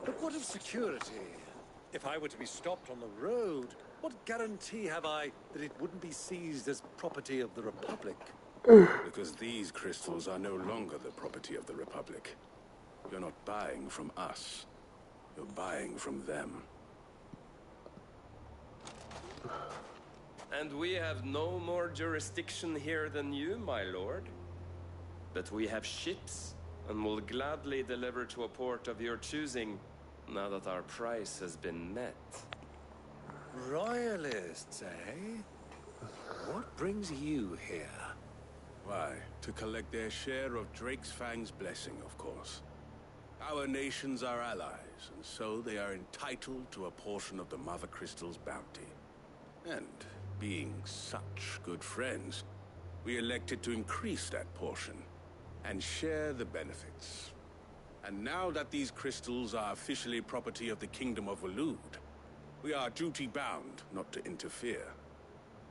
But what of security? If I were to be stopped on the road, what guarantee have I that it wouldn't be seized as property of the Republic? Because these crystals are no longer the property of the Republic. You're not buying from us. You're buying from them. And we have no more jurisdiction here than you, my lord. But we have ships, and will gladly deliver to a port of your choosing, now that our price has been met. Royalists, eh? What brings you here? Why, to collect their share of Drake's Fang's blessing, of course. Our nations are allies, and so they are entitled to a portion of the Mother Crystal's bounty. And, being such good friends, we elected to increase that portion and share the benefits. And now that these crystals are officially property of the Kingdom of Waloed, we are duty-bound not to interfere,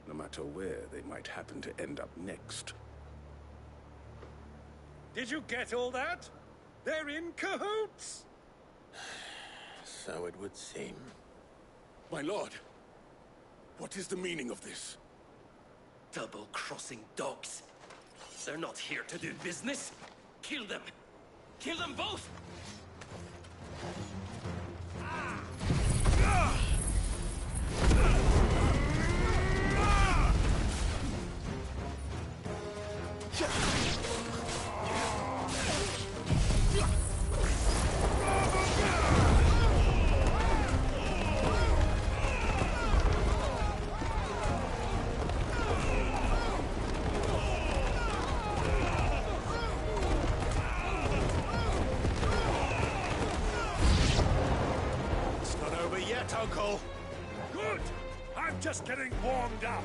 no matter where they might happen to end up next. Did you get all that? They're in cahoots! So it would seem. My lord, what is the meaning of this? Double-crossing dogs. They're not here to do business. Kill them. Kill them both! Uncle. Good! I'm just getting warmed up.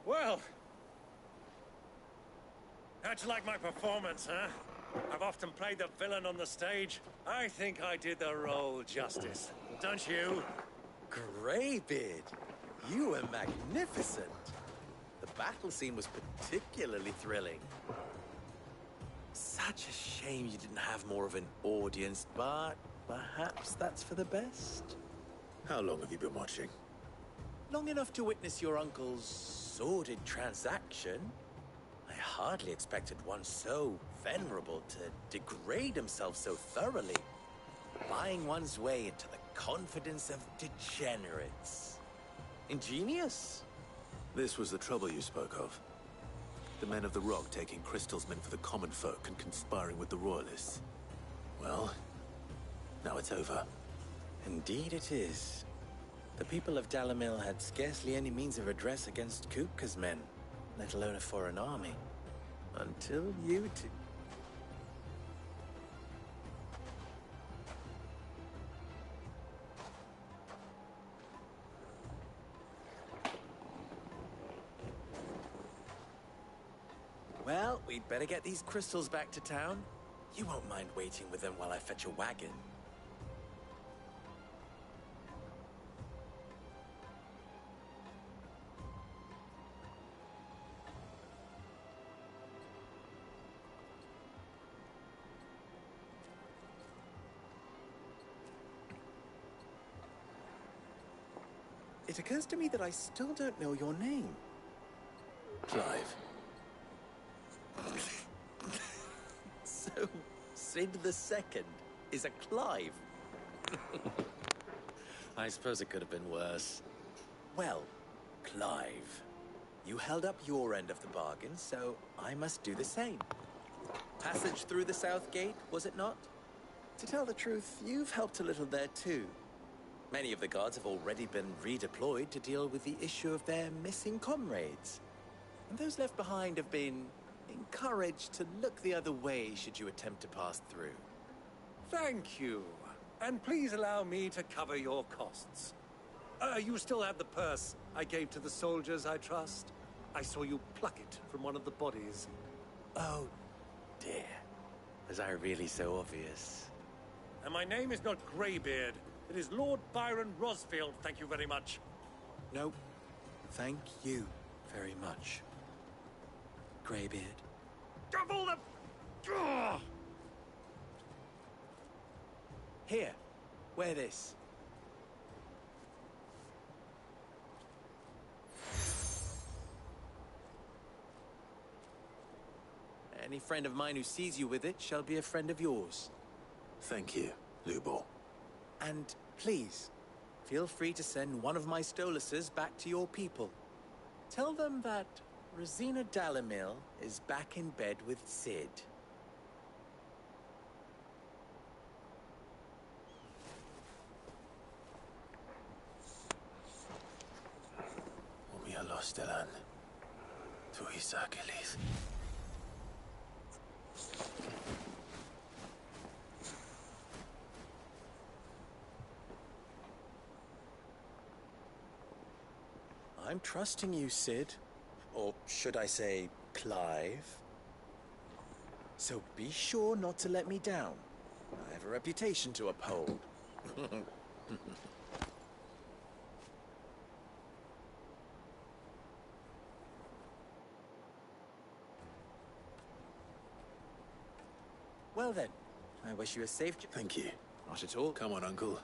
Well, how'd you like my performance, huh? I've often played the villain on the stage. I think I did the role justice. Don't you? Greybeard, you were magnificent. The battle scene was particularly thrilling. Such a shame you didn't have more of an audience, but perhaps that's for the best. How long have you been watching? Long enough to witness your uncle's sordid transaction. I hardly expected one so venerable to degrade himself so thoroughly, buying one's way into the confidence of degenerates. Ingenious. This was the trouble you spoke of. The men of the Rock taking crystals meant for the common folk and conspiring with the Royalists. Well, now it's over. Indeed it is. The people of Dalimil had scarcely any means of redress against Kupka's men, let alone a foreign army. Until you two... Well, we'd better get these crystals back to town. You won't mind waiting with them while I fetch a wagon. It occurs to me that I still don't know your name. Clive. So, Sid the Second is a Clive. I suppose it could have been worse. Well, Clive, you held up your end of the bargain, so I must do the same. Passage through the South Gate, was it not? To tell the truth, you've helped a little there too. Many of the guards have already been redeployed to deal with the issue of their missing comrades. And those left behind have been encouraged to look the other way should you attempt to pass through. Thank you. And please allow me to cover your costs. You still have the purse I gave to the soldiers, I trust? I saw you pluck it from one of the bodies. Oh, dear. Was I really so obvious? And my name is not Greybeard. It is Lord Byron Rosfield, thank you very much. No, thank you very much, Greybeard. Double the... Ugh! Here, wear this. Any friend of mine who sees you with it shall be a friend of yours. Thank you, Lubor. And please, feel free to send one of my Stoluses back to your people. Tell them that Rosina Dalimil is back in bed with Sid. Umia Lostelan. Tuisa Kelis. I'm trusting you, Sid. Or should I say, Clive. So be sure not to let me down. I have a reputation to uphold. Well then, I wish you a safe journey. Thank you. Not at all. Come on, Uncle.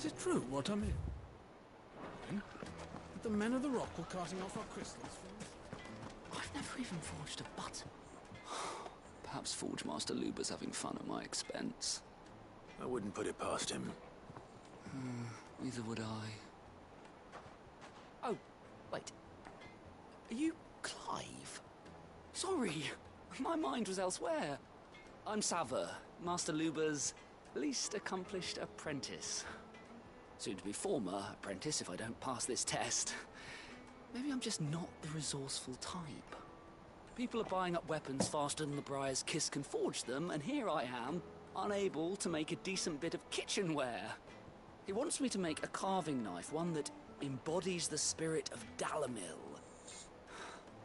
it true what I'm hearing? That the men of the Rock were carting off our crystals from... I've never even forged a button. Perhaps Forge Master Luber's having fun at my expense. I wouldn't put it past him. Neither would I. Oh, wait. Are you Clive? Sorry, my mind was elsewhere. I'm Sava, Master Luber's least accomplished apprentice. Soon to be former apprentice if I don't pass this test. Maybe I'm just not the resourceful type. People are buying up weapons faster than the Briar's Kiss can forge them, and here I am, unable to make a decent bit of kitchenware. He wants me to make a carving knife, one that embodies the spirit of Dalamil.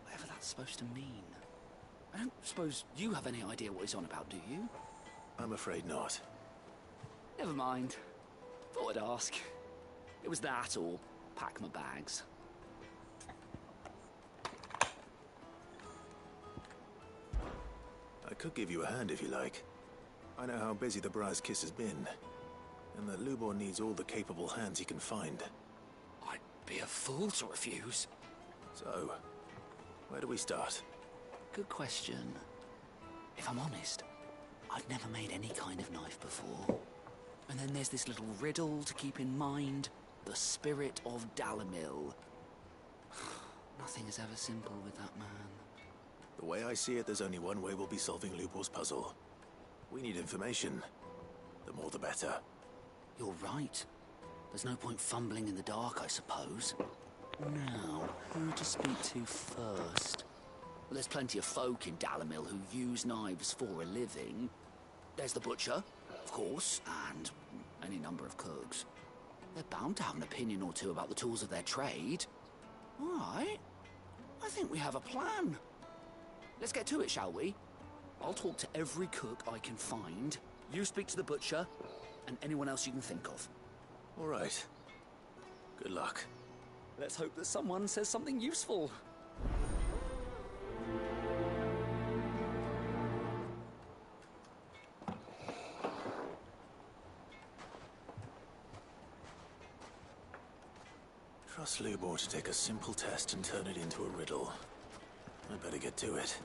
Whatever that's supposed to mean. I don't suppose you have any idea what he's on about, do you? I'm afraid not. Never mind. Thought I'd ask. It was that or pack my bags. I could give you a hand if you like. I know how busy the Briar's Kiss has been, and that Lubor needs all the capable hands he can find. I'd be a fool to refuse. So, where do we start? Good question. If I'm honest, I'd never made any kind of knife before. And then there's this little riddle to keep in mind. The spirit of Dalamil. Nothing is ever simple with that man. The way I see it, there's only one way we'll be solving Lubor's puzzle. We need information. The more the better. You're right. There's no point fumbling in the dark, I suppose. Now, who to speak to first? Well, there's plenty of folk in Dalamil who use knives for a living. There's the butcher, of course, and any number of cooks. They're bound to have an opinion or two about the tools of their trade. All right. I think we have a plan. Let's get to it, shall we? I'll talk to every cook I can find. You speak to the butcher, and anyone else you can think of. All right. Good luck. Let's hope that someone says something useful. Trust Lubor to take a simple test and turn it into a riddle. I'd better get to it.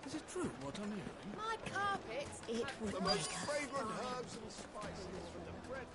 Is it true what I'm hearing? My carpets, it would The make most a fragrant fine. herbs and spices from the bread.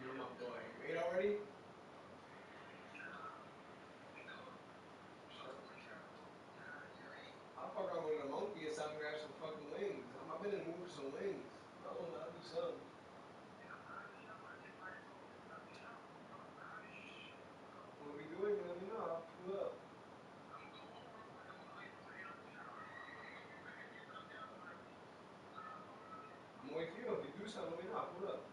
You're my boy. You ate already? I'll fuck around with a monkey or something, grab some fucking wings. I've been in the mood for some wings. I'll do something. What we doing? Let me know. I'll pull up. I'm with you. If you do something, let me know. I'll pull up.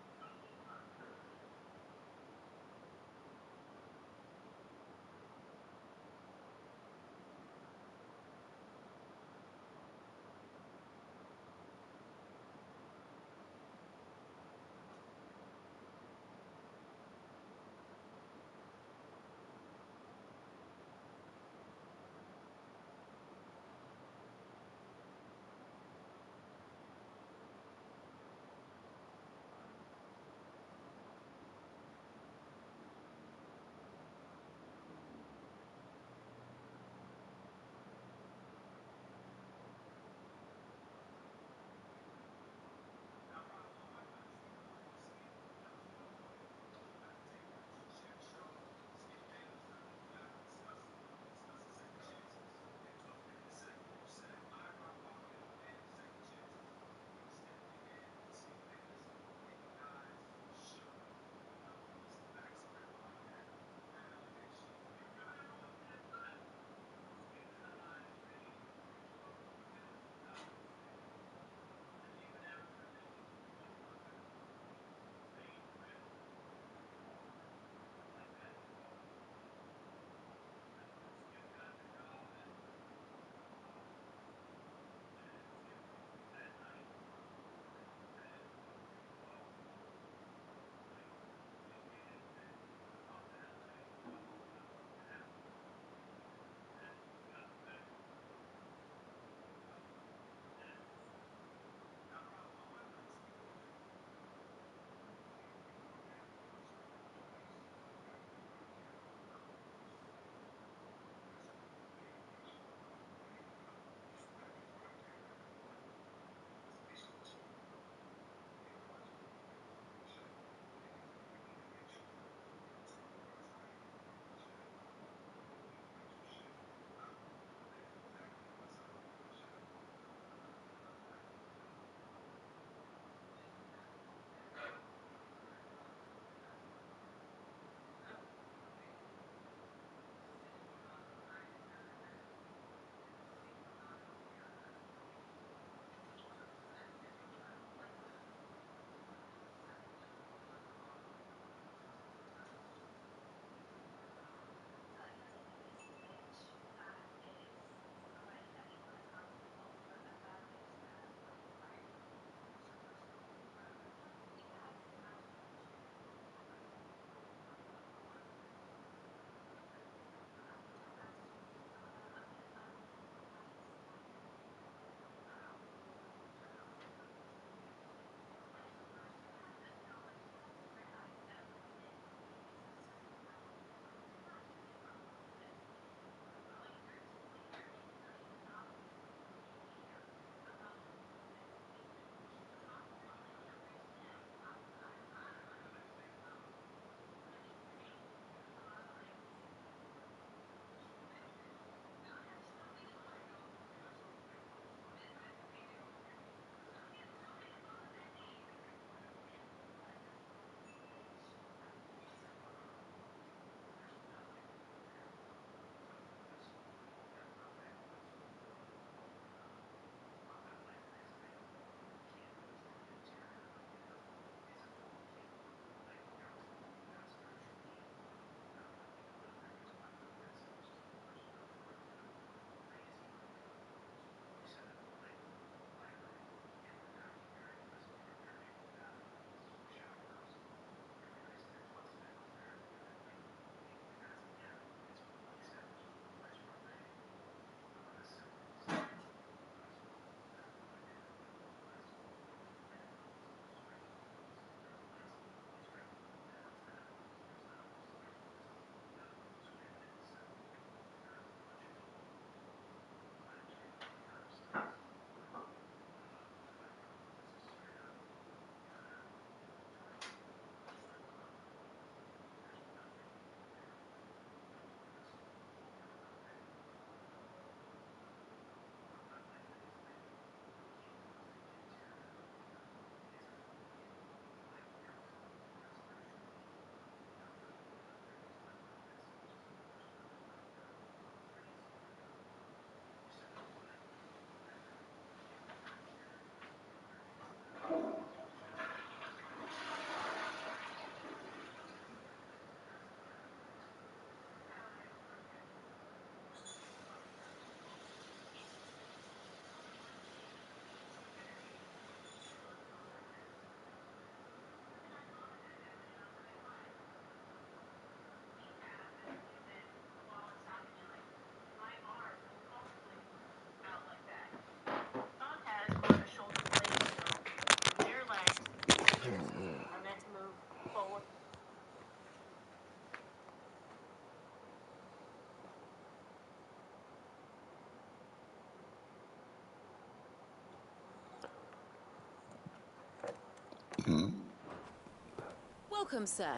Welcome, sir.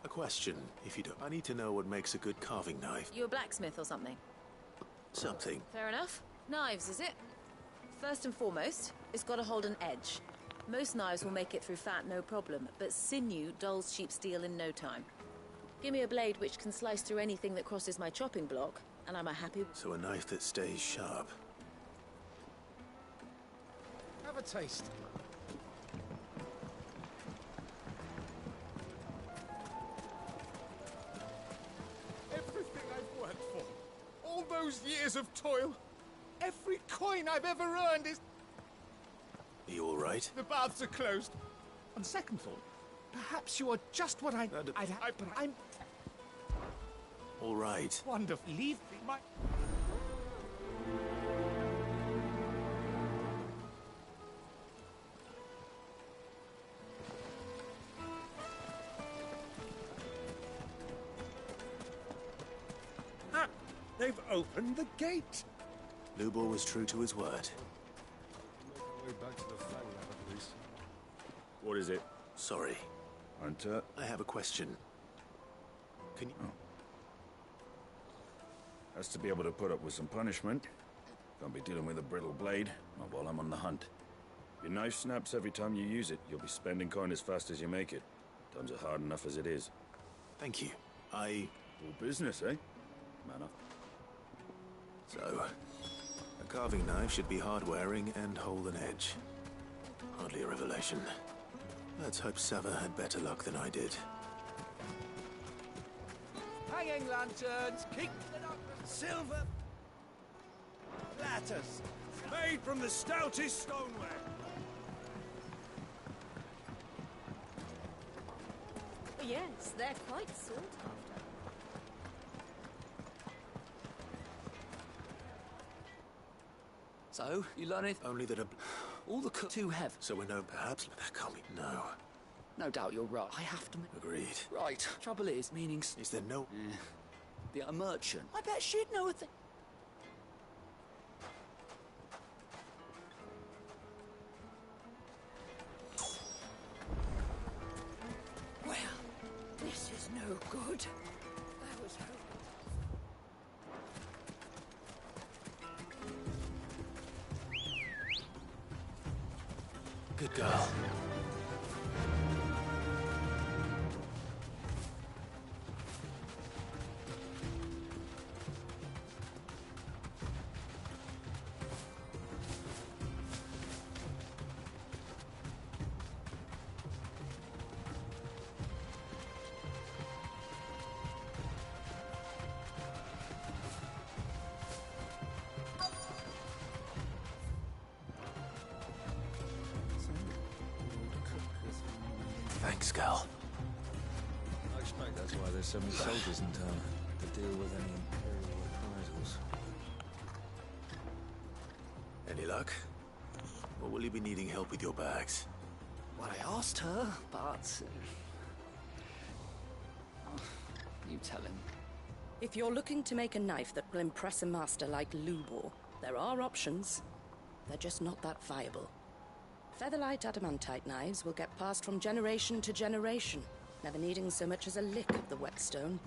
A question, if you don't. I need to know what makes a good carving knife. You a blacksmith or something? Something. Fair enough. Knives, is it? First and foremost, it's got to hold an edge. Most knives will make it through fat, no problem, but sinew dulls cheap steel in no time. Give me a blade which can slice through anything that crosses my chopping block, and I'm a happy... So a knife that stays sharp. Have a taste. Everything I've worked for, all those years of toil, every coin I've ever earned is... Are you all right? The baths are closed. On second thought, perhaps you are just what but I'm... All right. Wonderful. Leave my... Ah, they've opened the gate. Lubor was true to his word. Way back to the flag lab, at least. What is it? Sorry. Hunter? I have a question. Can you... Has to be able to put up with some punishment. Can't be dealing with a brittle blade, not while I'm on the hunt. Your knife snaps every time you use it. You'll be spending coin as fast as you make it. Times are hard enough as it is. Thank you. All business, eh? Man up. So, a carving knife should be hard-wearing and hold an edge. Hardly a revelation. Let's hope Sava had better luck than I did. Hanging lanterns, keep it up, silver platters, made from the stoutest stoneware. Yes, they're quite sought after. So, you learn it? Only that all the too heavy. So we know perhaps that can't be... No. No doubt you're right. I have to... Agreed. Right. Trouble is, meaning... Is there no... The merchant. I bet she'd know a thing. Well, this is no good. I was hoping... Good girl. Thanks, Gal. I expect that's why there's so many soldiers in town, to deal with any Imperial reprisals. Any luck? Or will you be needing help with your bags? Well, I asked her, but... you tell him. If you're looking to make a knife that will impress a master like Lubor, there are options. They're just not that viable. Featherlight adamantite knives will get passed from generation to generation, never needing so much as a lick of the whetstone.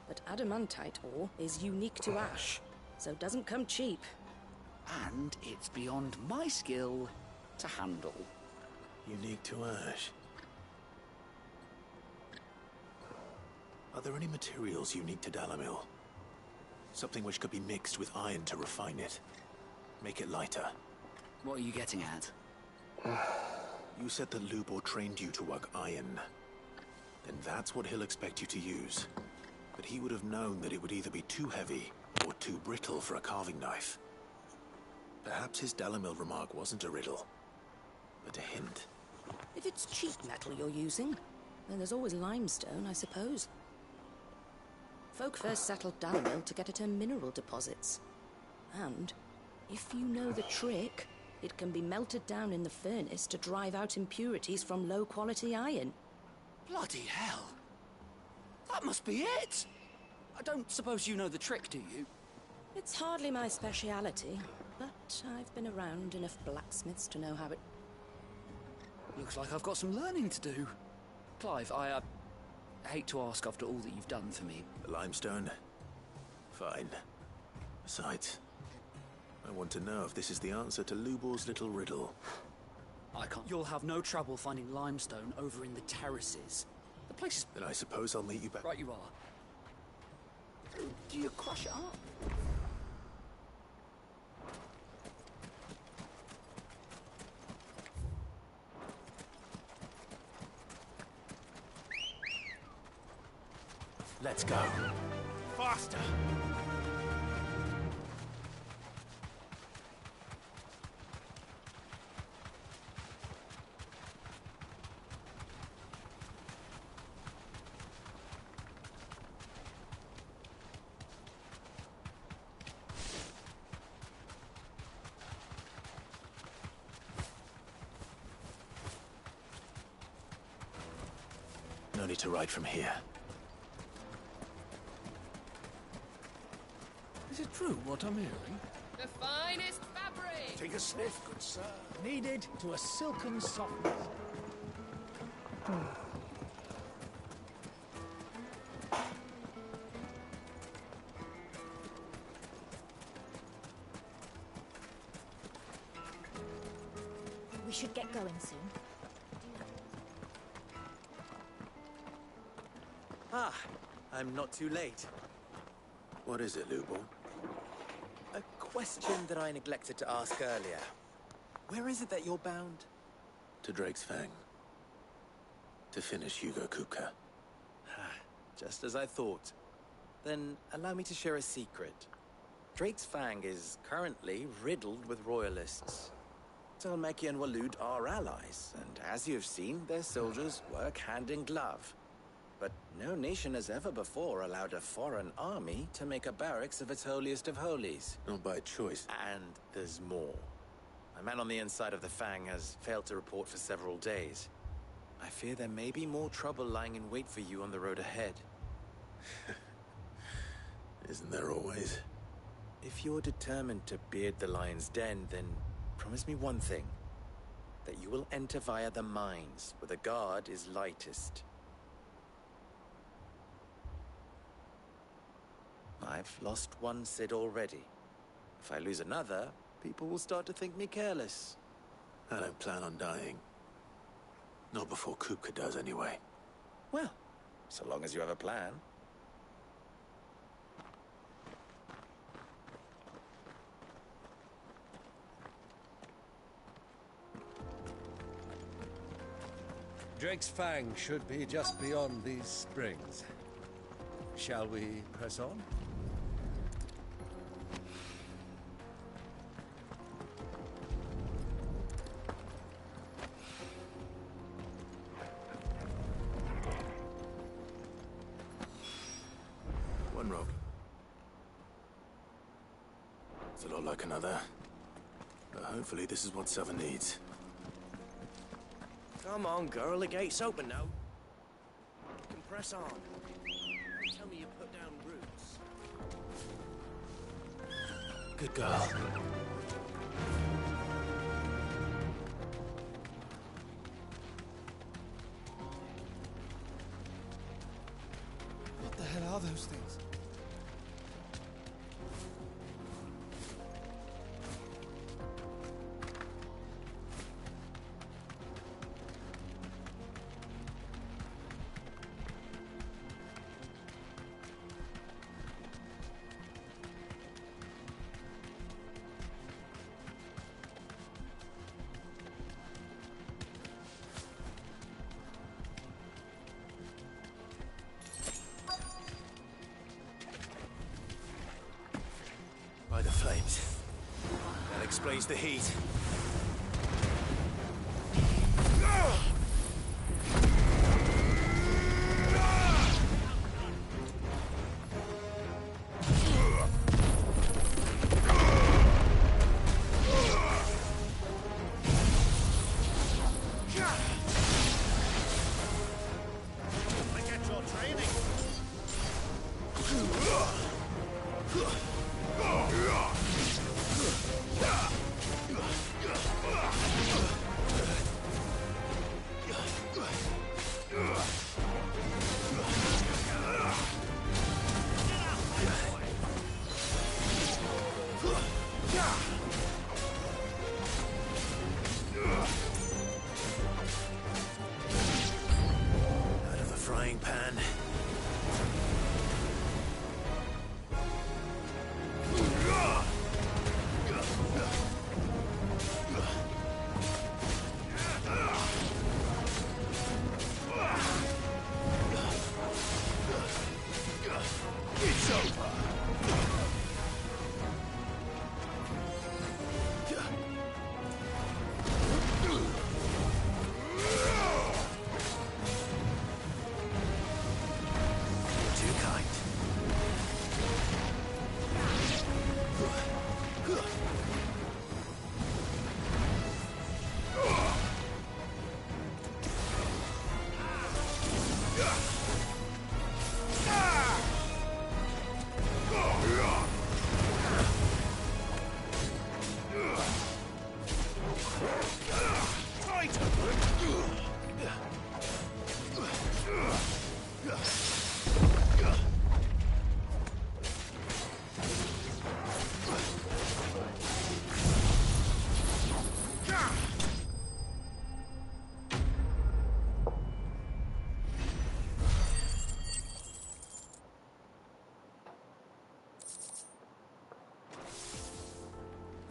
But adamantite ore is unique to ash, so it doesn't come cheap. And it's beyond my skill to handle. Unique to ash. Are there any materials unique to Dalamil? Something which could be mixed with iron to refine it. Make it lighter. What are you getting at? You said that Lubor trained you to work iron. Then that's what he'll expect you to use. But he would have known that it would either be too heavy or too brittle for a carving knife. Perhaps his Dalamil remark wasn't a riddle, but a hint. If it's cheap metal you're using, then there's always limestone, I suppose. Folk first settled Dalamil to get at her mineral deposits. And, if you know the trick, it can be melted down in the furnace to drive out impurities from low-quality iron. Bloody hell! That must be it! I don't suppose you know the trick, do you? It's hardly my speciality, but I've been around enough blacksmiths to know how it... Looks like I've got some learning to do. Clive, I hate to ask after all that you've done for me. The limestone? Fine. Besides, I want to know if this is the answer to Lubor's little riddle. I can't. You'll have no trouble finding limestone over in the terraces. The place is... Then I suppose I'll meet you back. Right you are. Do you crush it up? Let's go. Faster! No need to ride from here. Is it true what I'm hearing? The finest fabric! Take a sniff, good sir. Needed to a silken softness. We should get going soon. Ah, I'm not too late. What is it, Lubor? A question that I neglected to ask earlier. Where is it that you're bound? To Drake's Fang. To finish Hugo Kupka. Just as I thought. Then allow me to share a secret. Drake's Fang is currently riddled with royalists. Tolmeki and Waloed are allies, and as you've seen, their soldiers work hand in glove. But no nation has ever before allowed a foreign army to make a barracks of its holiest of holies. Not by choice. And there's more. A man on the inside of the Fang has failed to report for several days. I fear there may be more trouble lying in wait for you on the road ahead. Isn't there always? If you're determined to beard the lion's den, then promise me one thing. That you will enter via the mines, where the guard is lightest. I've lost one Cid already. If I lose another, people will start to think me careless. I don't plan on dying. Not before Kupka does, anyway. Well, so long as you have a plan. Drake's Fang should be just beyond these springs. Shall we press on? One rope. It's a lot like another. But hopefully this is what Seven needs. Come on, girl, the gate's open now. You can press on. Tell me you put down roots. Good girl. What the hell are those things? By the flames. That explains the heat. Forget your training. frying pan. It's over.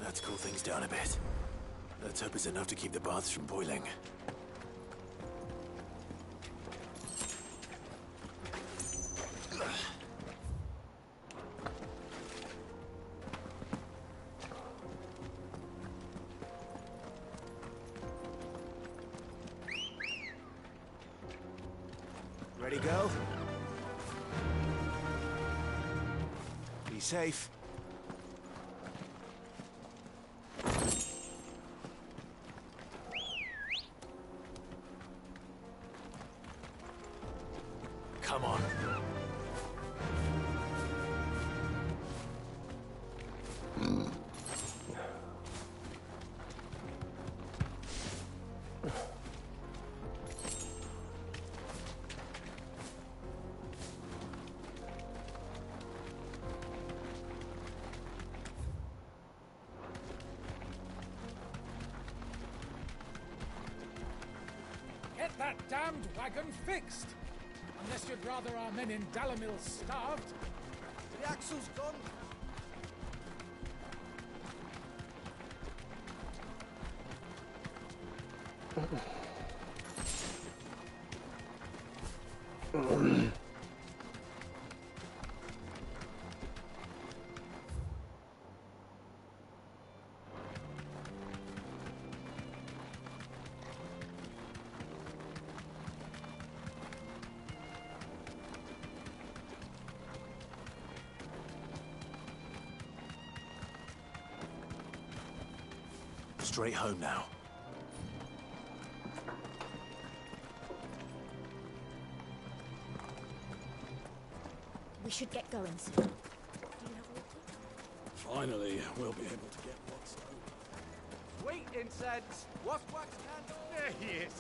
Let's cool things down a bit. Let's hope it's enough to keep the baths from boiling. Ready, go? Be safe. Come on. Get that damned wagon fixed! Unless you'd rather our men in Dalamil starved. The axle's gone. Straight home now. We should get going soon. Finally, we'll be able to get what's owed. Sweet incense! Wax candle! There he is!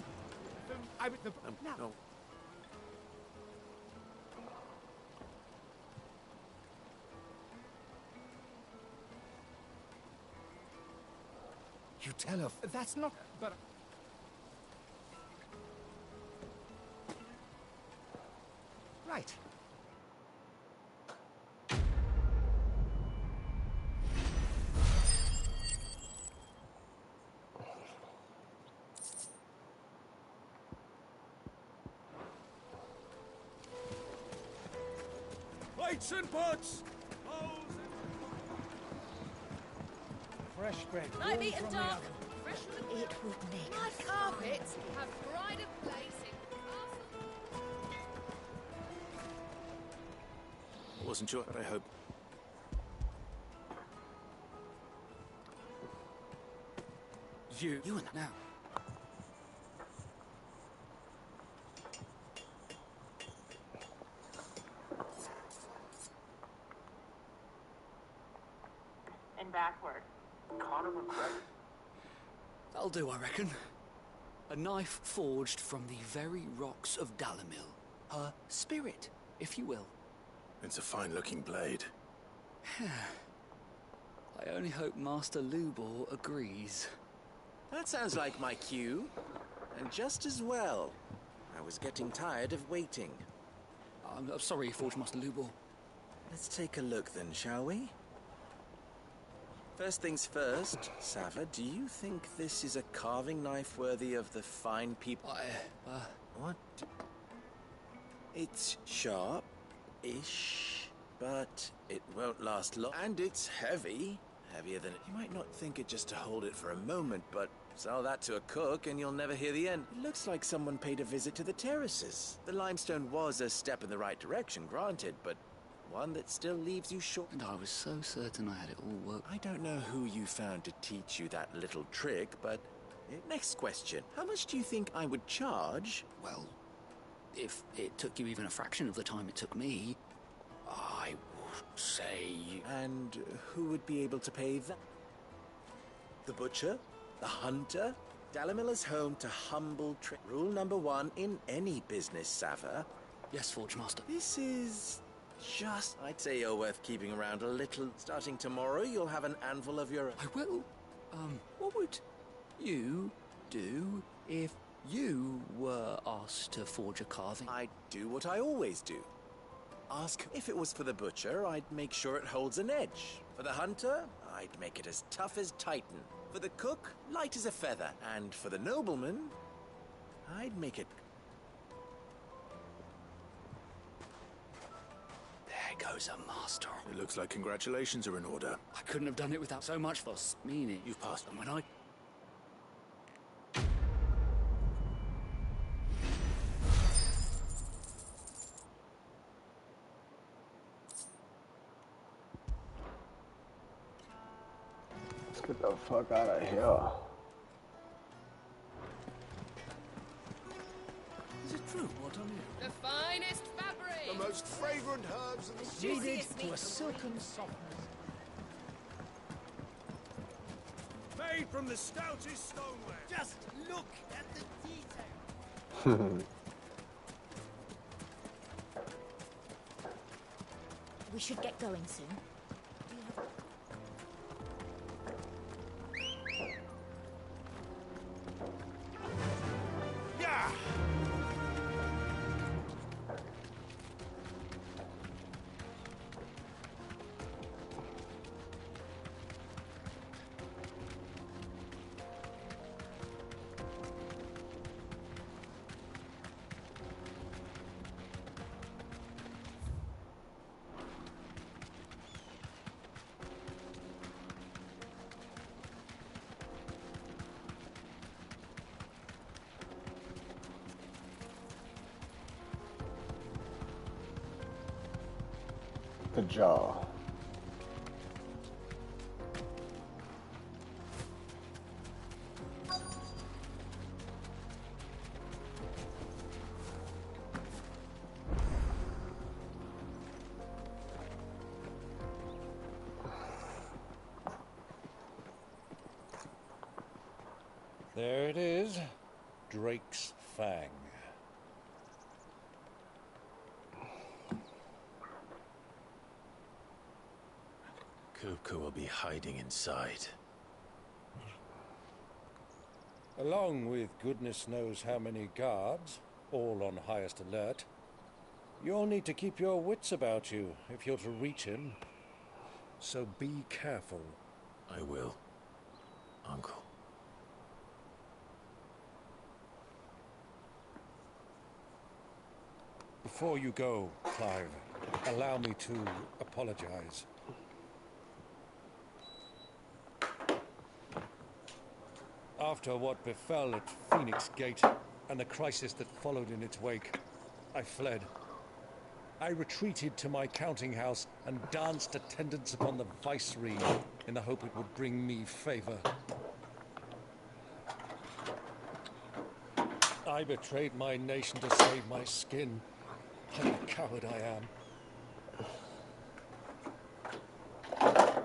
Now. No. You tell her. That's not... but... Right. Plates and pots! Fresh bread. Night meat warm and from the dark. oven. Fresh from the... It would make My carpets have pride of place in I wasn't sure, but I hope. You and now. And backward. Connor McGregor. That'll do, I reckon. A knife forged from the very rocks of Dalamil. Her spirit, if you will. It's a fine-looking blade. I only hope Master Lubor agrees. That sounds like my cue. And just as well. I was getting tired of waiting. I'm sorry, Forge Master Lubor. Let's take a look then, shall we? First things first, Sava, do you think this is a carving knife worthy of the fine people? What? It's sharp-ish, but it won't last long. And it's heavy. Heavier than it. You might not think it just to hold it for a moment, but sell that to a cook and you'll never hear the end. It looks like someone paid a visit to the terraces. The limestone was a step in the right direction, granted, but one that still leaves you short. And I was so certain I had it all worked. I don't know who you found to teach you that little trick, but next question. How much do you think I would charge? Well, if it took you even a fraction of the time it took me, I would say... And who would be able to pay that? The butcher? The hunter? Dalamilla's home to humble trick. Rule number 1 in any business, Sava. Yes, Forge Master. This is... just... I'd say you're worth keeping around a little. Starting tomorrow, you'll have an anvil of your own. I will. What would you do if you were asked to forge a carving? I'd do what I always do. Ask. If it was for the butcher, I'd make sure it holds an edge. For the hunter, I'd make it as tough as Titan. For the cook, light as a feather. And for the nobleman, I'd make it... There goes a master. It looks like congratulations are in order. I couldn't have done it without so much fuss. Meaning, You've passed. and when I... Let's get the fuck out of here. Is it true what I'm hearing? The finest fabric! The most fragrant herbs in the Kneaded to a silken softness. made from the stoutest stoneware. Just look at the detail. We should get going soon. Yeah! The jaw. There it is. Drake's Fang. Kupka will be hiding inside. Along with goodness knows how many guards, all on highest alert. You'll need to keep your wits about you if you're to reach him. So be careful. I will, Uncle. Before you go, Clive, allow me to apologize. After what befell at Phoenix Gate and the crisis that followed in its wake, I fled. I retreated to my counting house and danced attendance upon the Viceroy in the hope it would bring me favor. I betrayed my nation to save my skin. What a coward I am.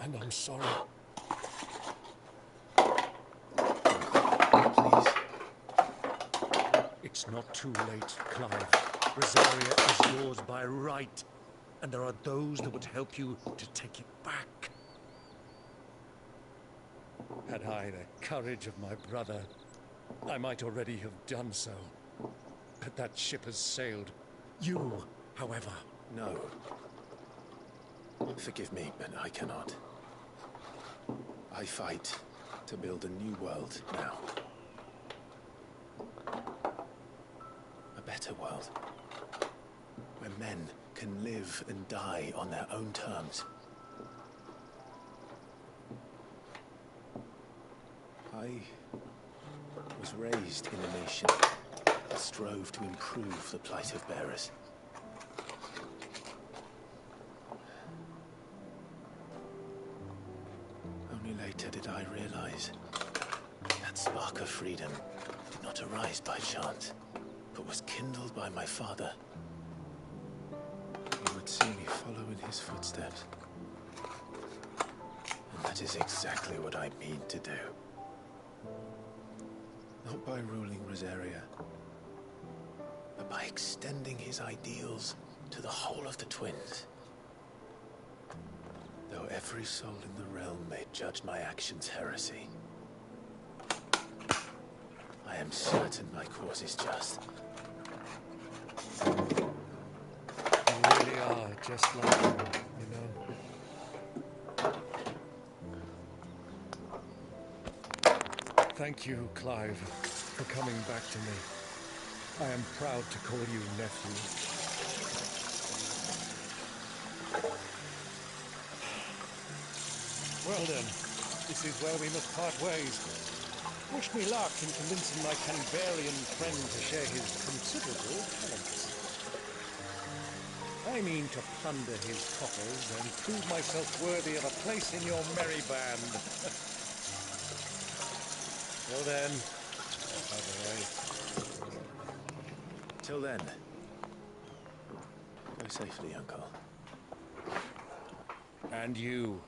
And I'm sorry. Please. It's not too late, Clive. Rosaria is yours by right, and there are those that would help you to take it back. Had I the courage of my brother, I might already have done so. that that ship has sailed. You, however... No. Forgive me, but I cannot. I fight to build a new world now. A better world. Where men can live and die on their own terms. I was raised in a nation that strove to improve the plight of bearers. Only later did I realize that spark of freedom did not arise by chance, but was kindled by my father. He would see me follow in his footsteps. And that is exactly what I mean to do. Not by ruling Rosaria, but by extending his ideals to the whole of the Twins. Though every soul in the realm may judge my actions heresy, I am certain my cause is just. You really are just like him, you know. Thank you, Clive, for coming back to me. I am proud to call you nephew. Well then, this is where we must part ways. Wish me luck in convincing my Canberrian friend to share his considerable talents. I mean to plunder his coffers and prove myself worthy of a place in your merry band. Well then, bye-bye. Till then, go safely, Uncle. And you,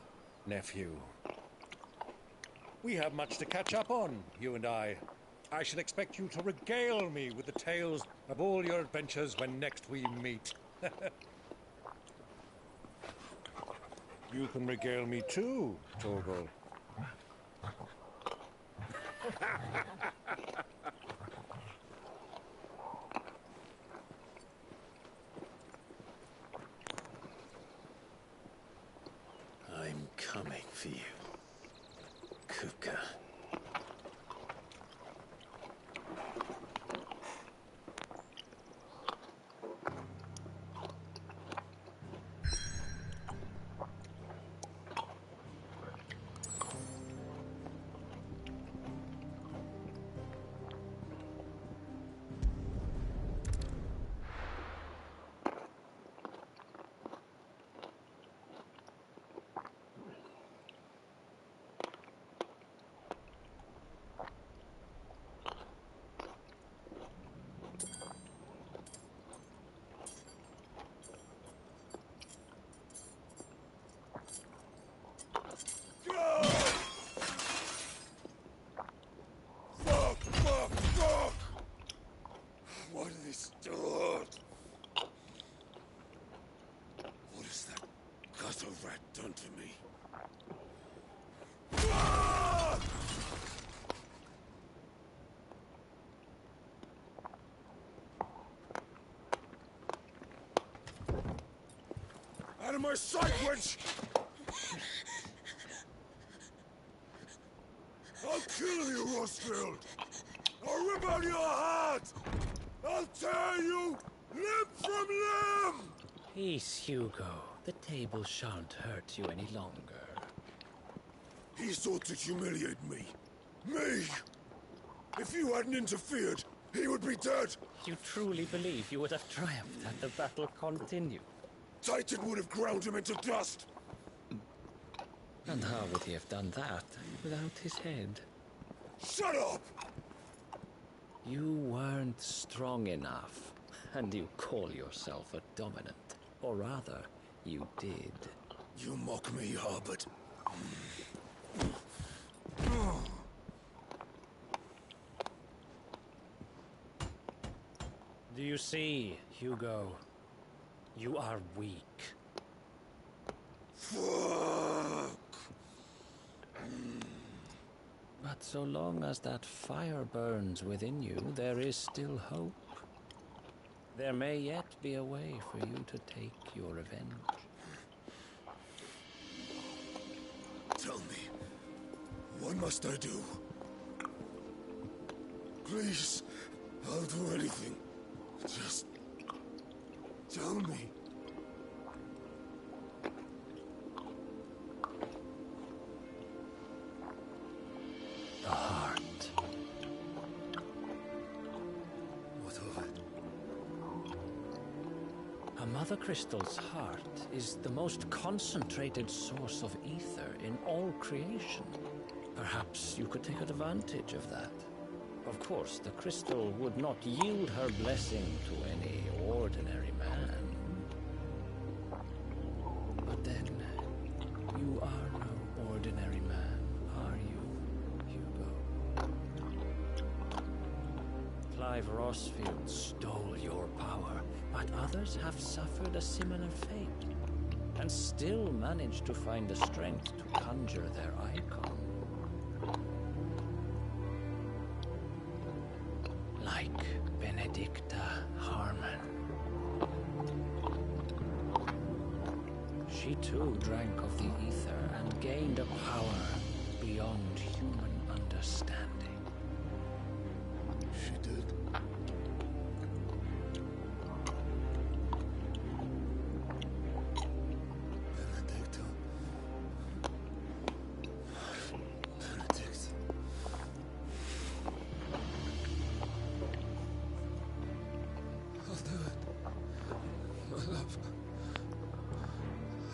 nephew. We have much to catch up on, you and I. I shall expect you to regale me with the tales of all your adventures when next we meet. You can regale me too, Torgal. I'm coming for you, Kupka. What did they start? What has that gutter rat done to me? Out of my sight, wench! I'll kill you, Rosfield! I'll rip out your heart! I'll tear you limb from limb! Peace, Hugo. The table shan't hurt you any longer. He sought to humiliate me. Me! If you hadn't interfered, he would be dead! You truly believe you would have triumphed had the battle continued? Titan would have ground him into dust! And how would he have done that without his head? Shut up! You weren't strong enough, and you call yourself a dominant. Or rather, you did. You mock me, Harbert. Do you see, Hugo? You are weak. Fuck! But so long as that fire burns within you, there is still hope. There may yet be a way for you to take your revenge. Tell me, what must I do? Please, I'll do anything. Just tell me. The heart. What of it? A Mother Crystal's heart is the most concentrated source of ether in all creation. Perhaps you could take advantage of that. Of course, the crystal would not yield her blessing to any ordinary man. But then, you are no ordinary man, are you, Hugo? Clive Rosfield stole your power, but others have suffered a similar fate, and still managed to find the strength to conjure their icon. Like Benedicta Harmon. She too drank of the ether and gained a power beyond human understanding. She did. Benedicta. Benedict. I'll do it. My love.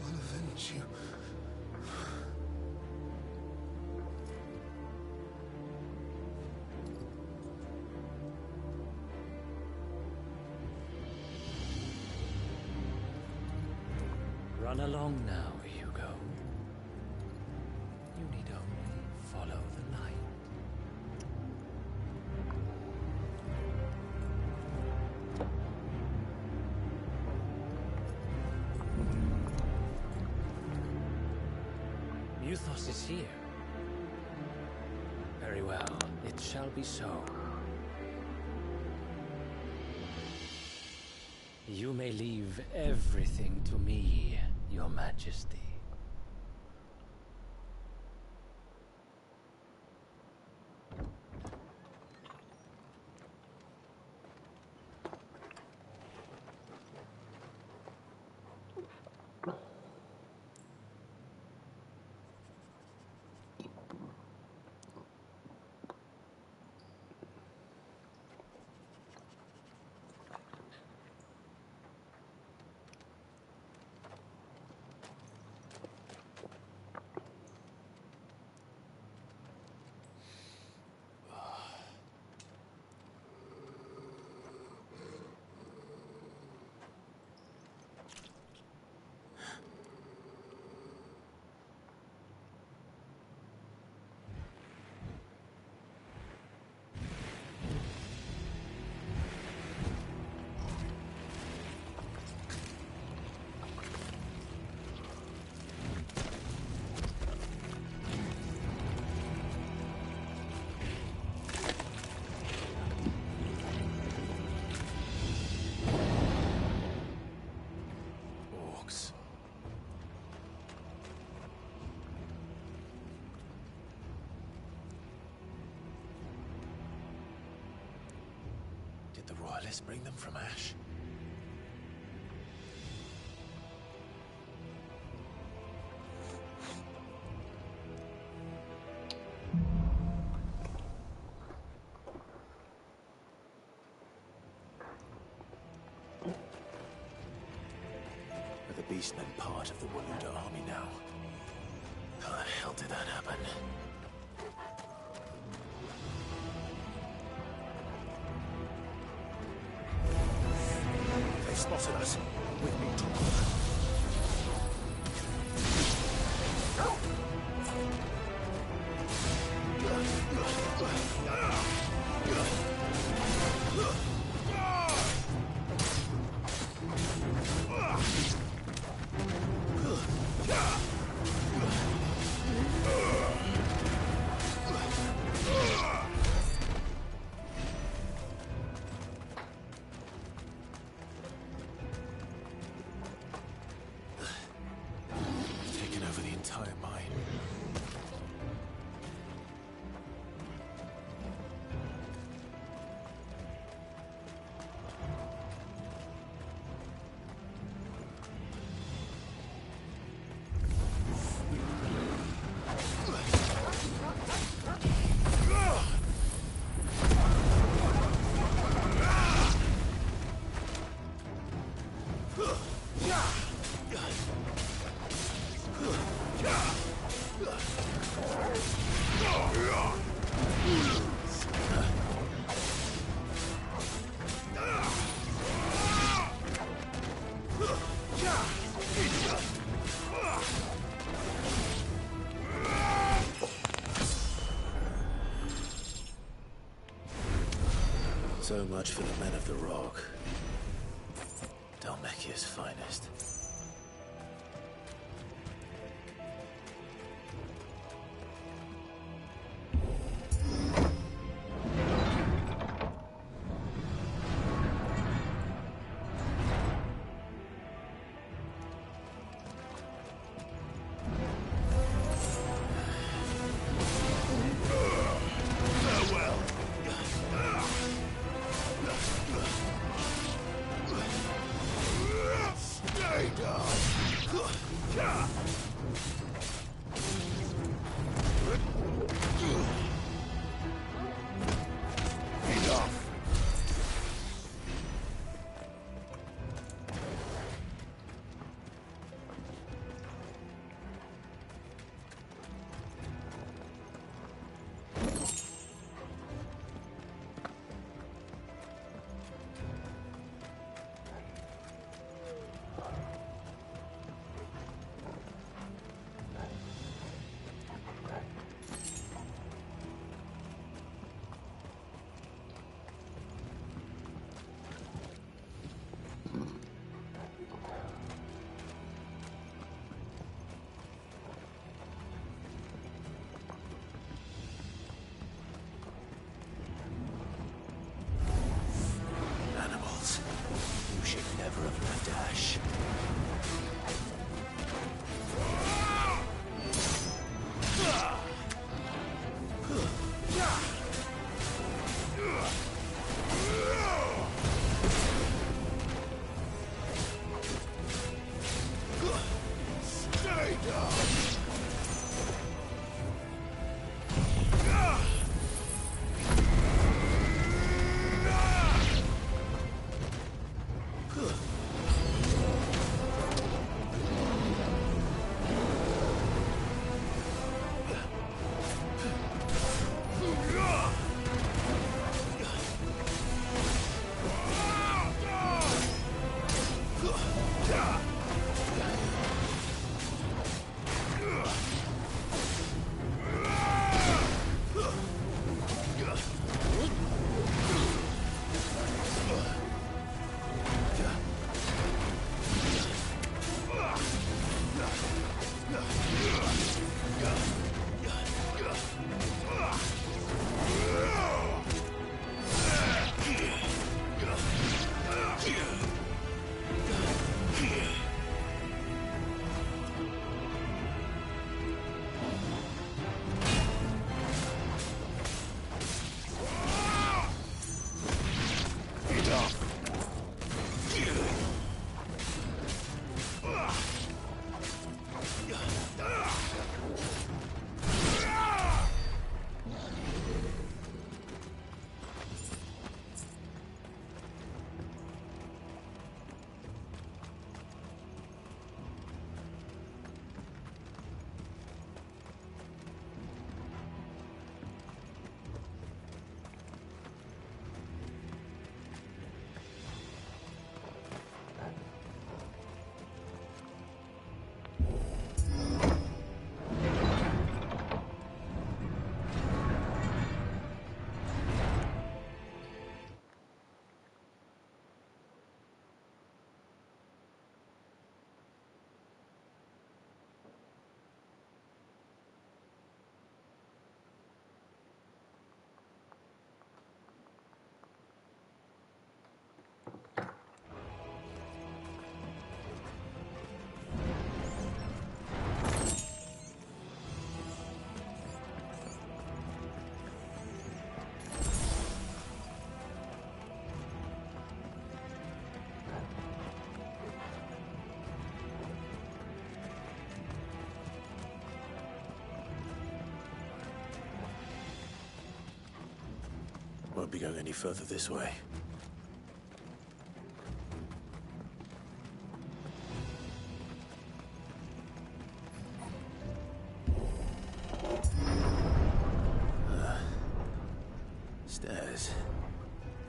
I'll avenge you. Run along now, Hugo. You need only follow the light. Muthos is here. Very well, it shall be so. You may leave everything to me, Your Majesty. Did the Royalists bring them from Ash? Are the Beastmen part of the Waluda army now? How the hell did that happen? They've spotted us. With me, Tormund. So much for the men of the Rock. Dhalmekia's finest. Won't be going any further this way.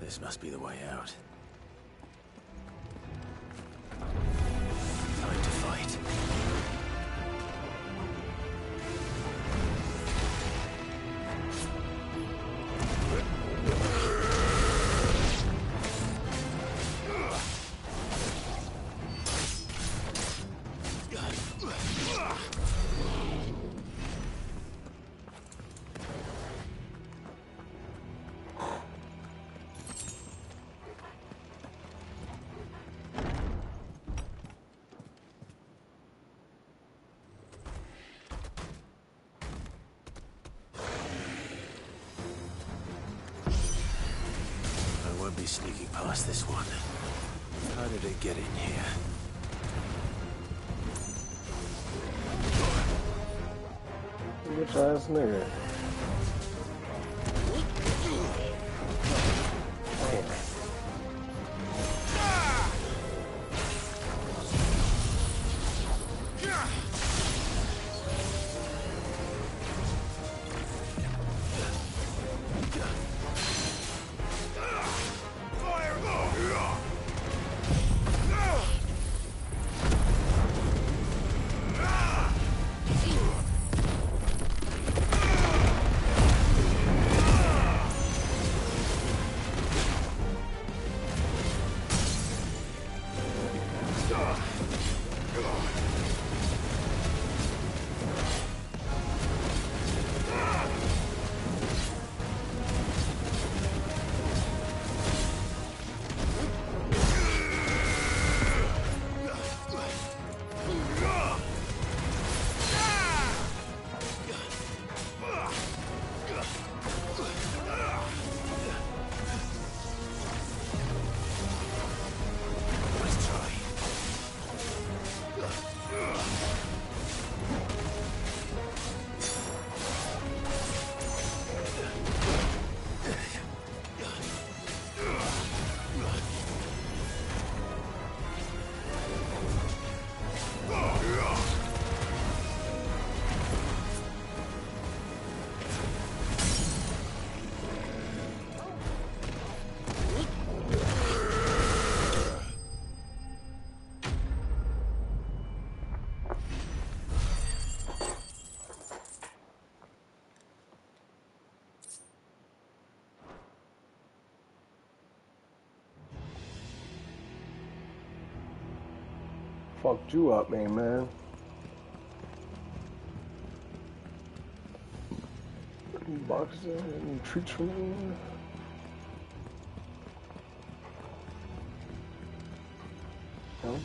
This must be the way out. Time to fight. Sneaking past this one. How did it get in here? Bitch ass nigga. Fucked you up, man. Any boxes, any treats for me? No?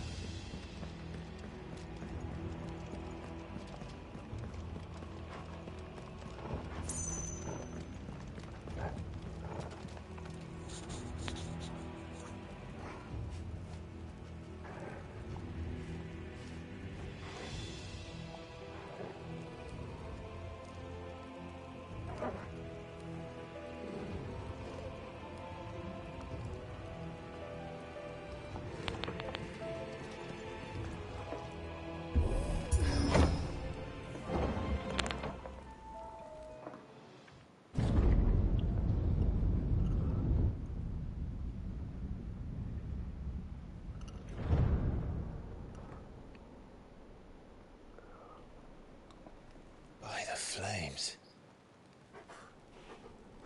Flames.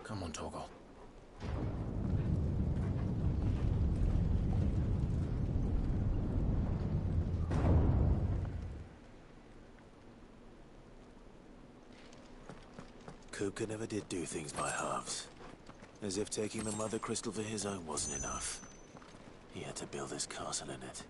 Come on, Torgal. Kupka never did do things by halves. As if taking the Mother Crystal for his own wasn't enough. He had to build his castle in it.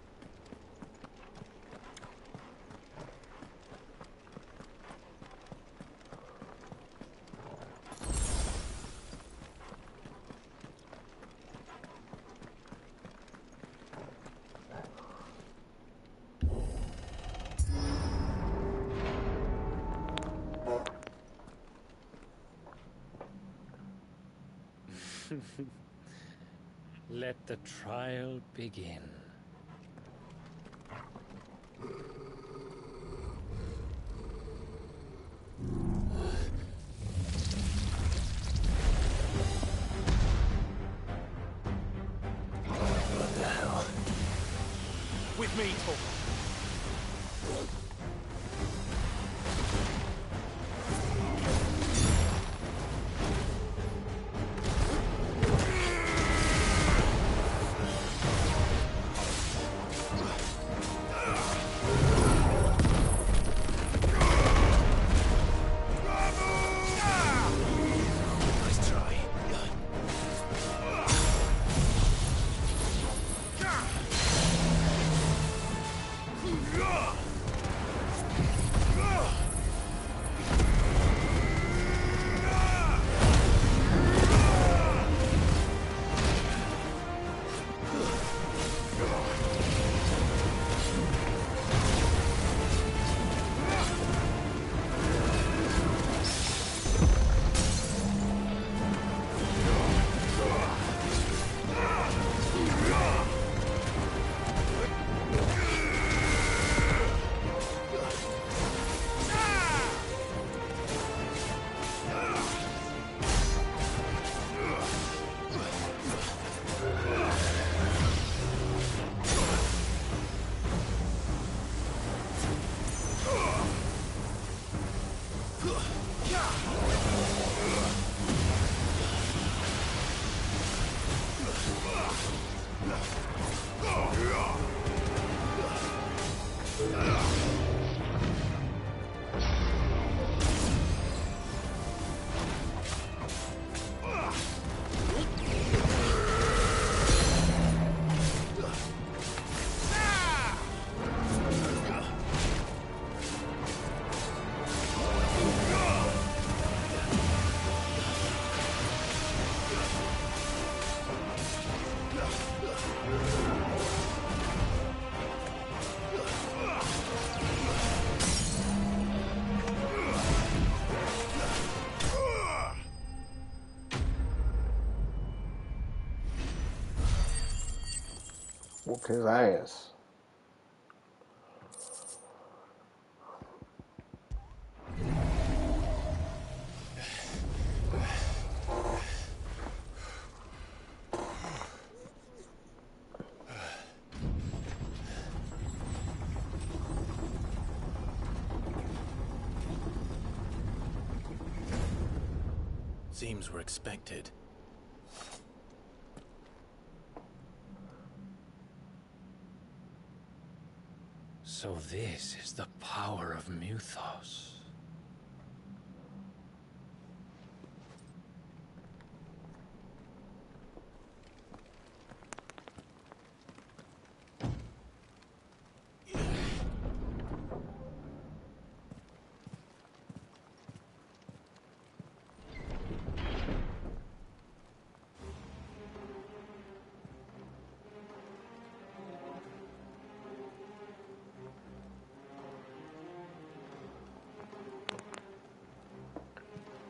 Let the trial begin. beetle. Whooped his ass. Seems we're expected. So this is the power of Muthos.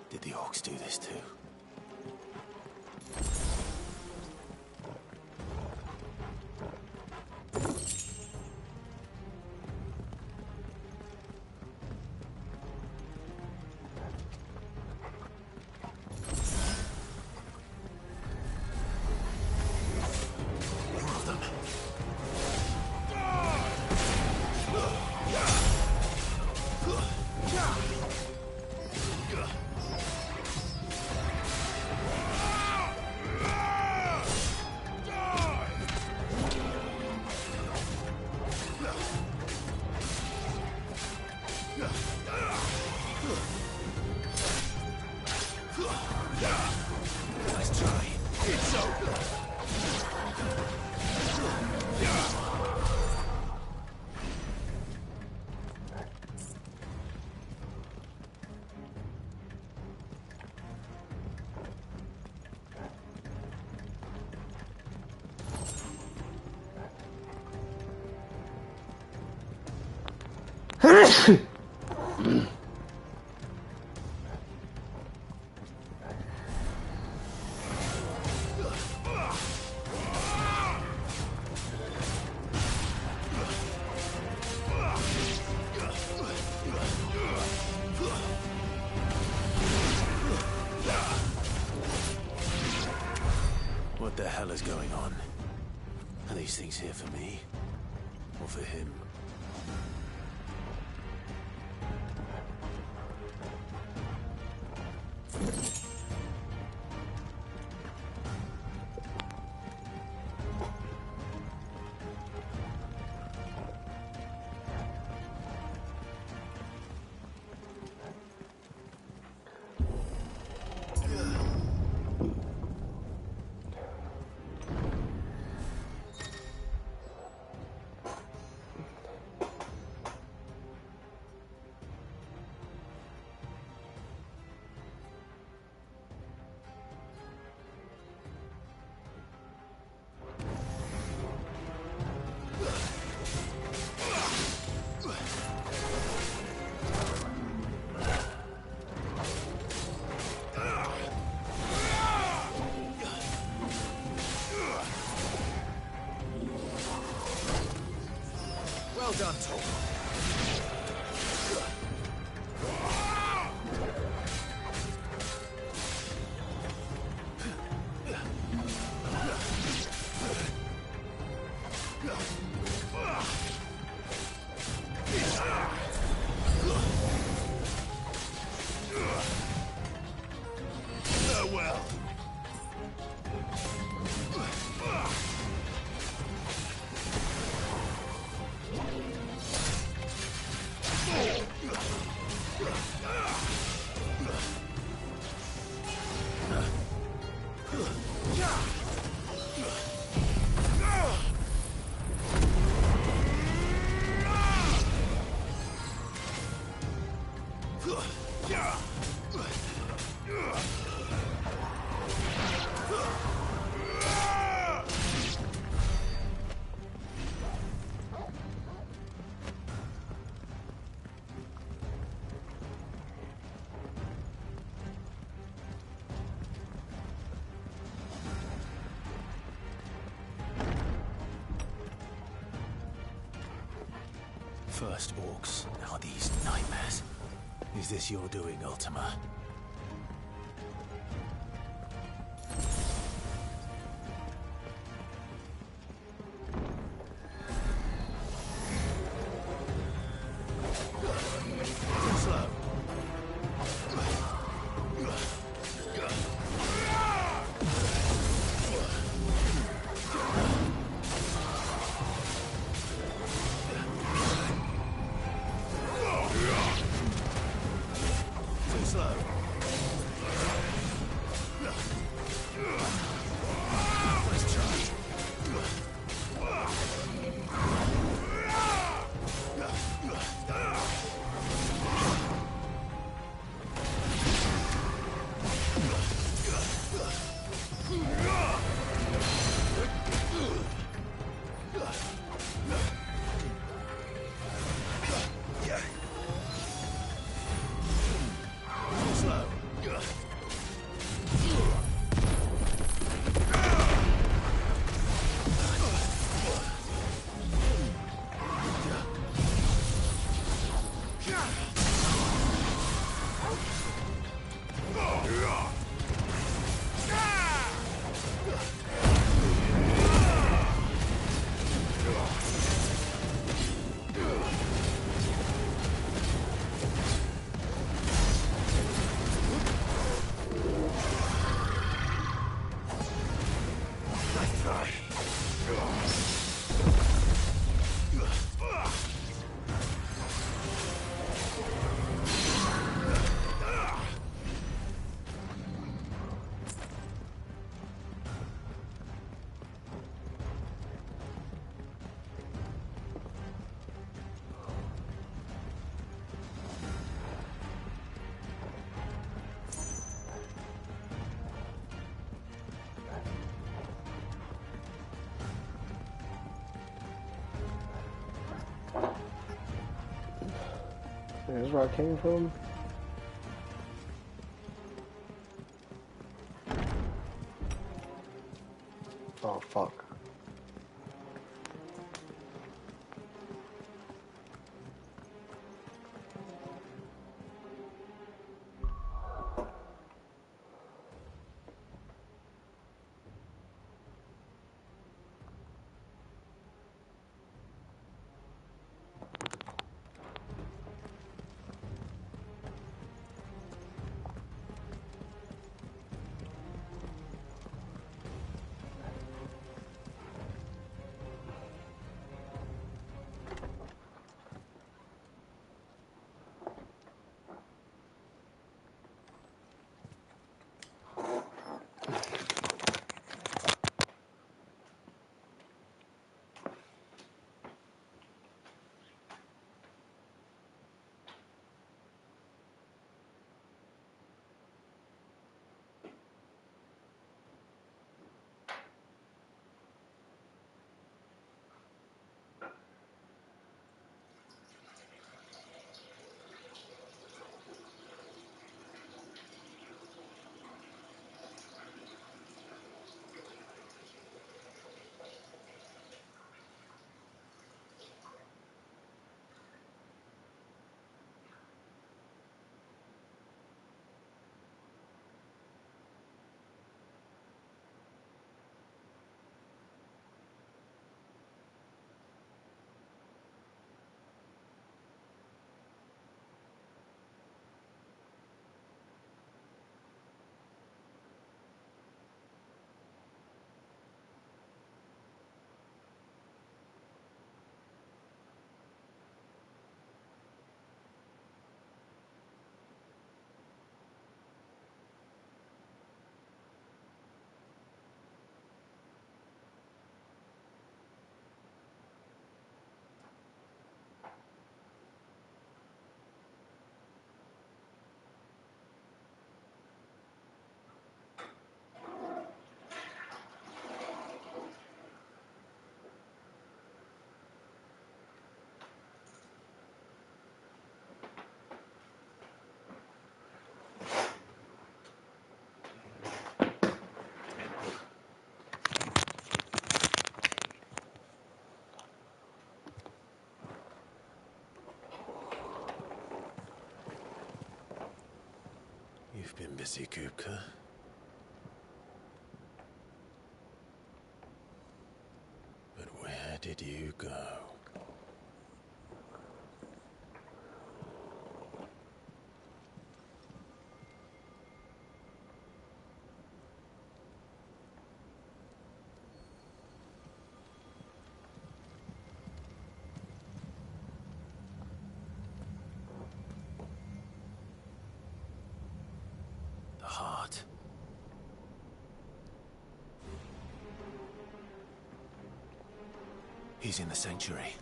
Did the orcs do this too? Nice try. It's over. What the hell is going on? Are these things here for me? Or for him. Well done, Tom. Farewell. First orcs, now these nightmares. Is this your doing, Ultima? Too slow. Too slow. Nice charge. Slow. Nice try. There's where I came from. Oh, fuck. You've been busy, Kupka. But where did you go? The heart. He's in the sanctuary.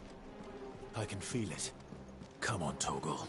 I can feel it. Come on, Torgal.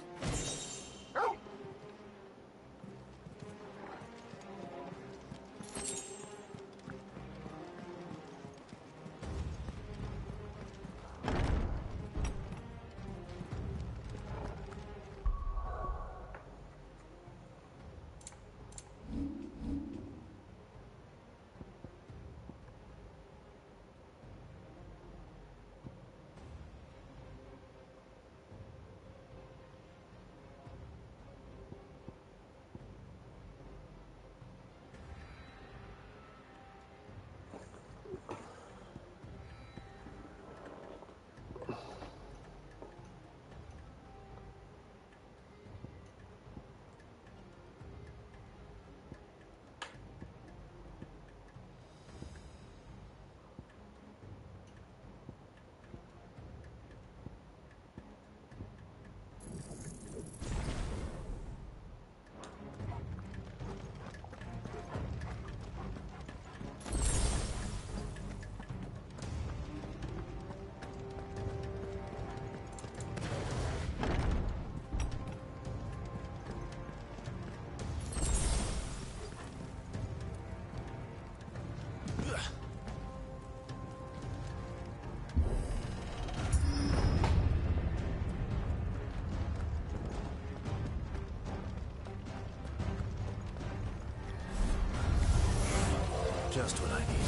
Just what I needed.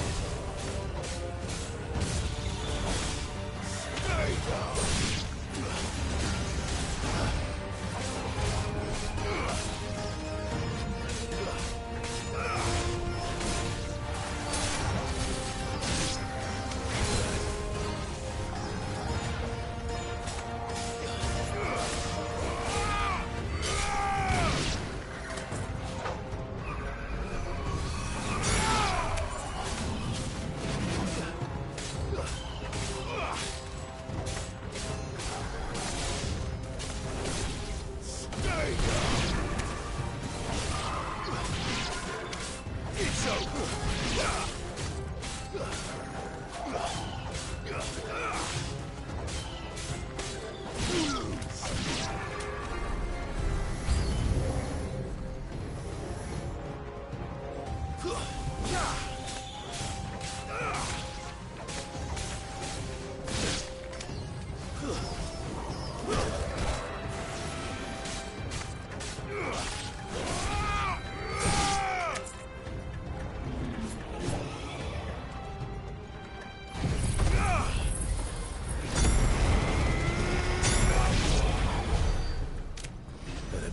Stay down!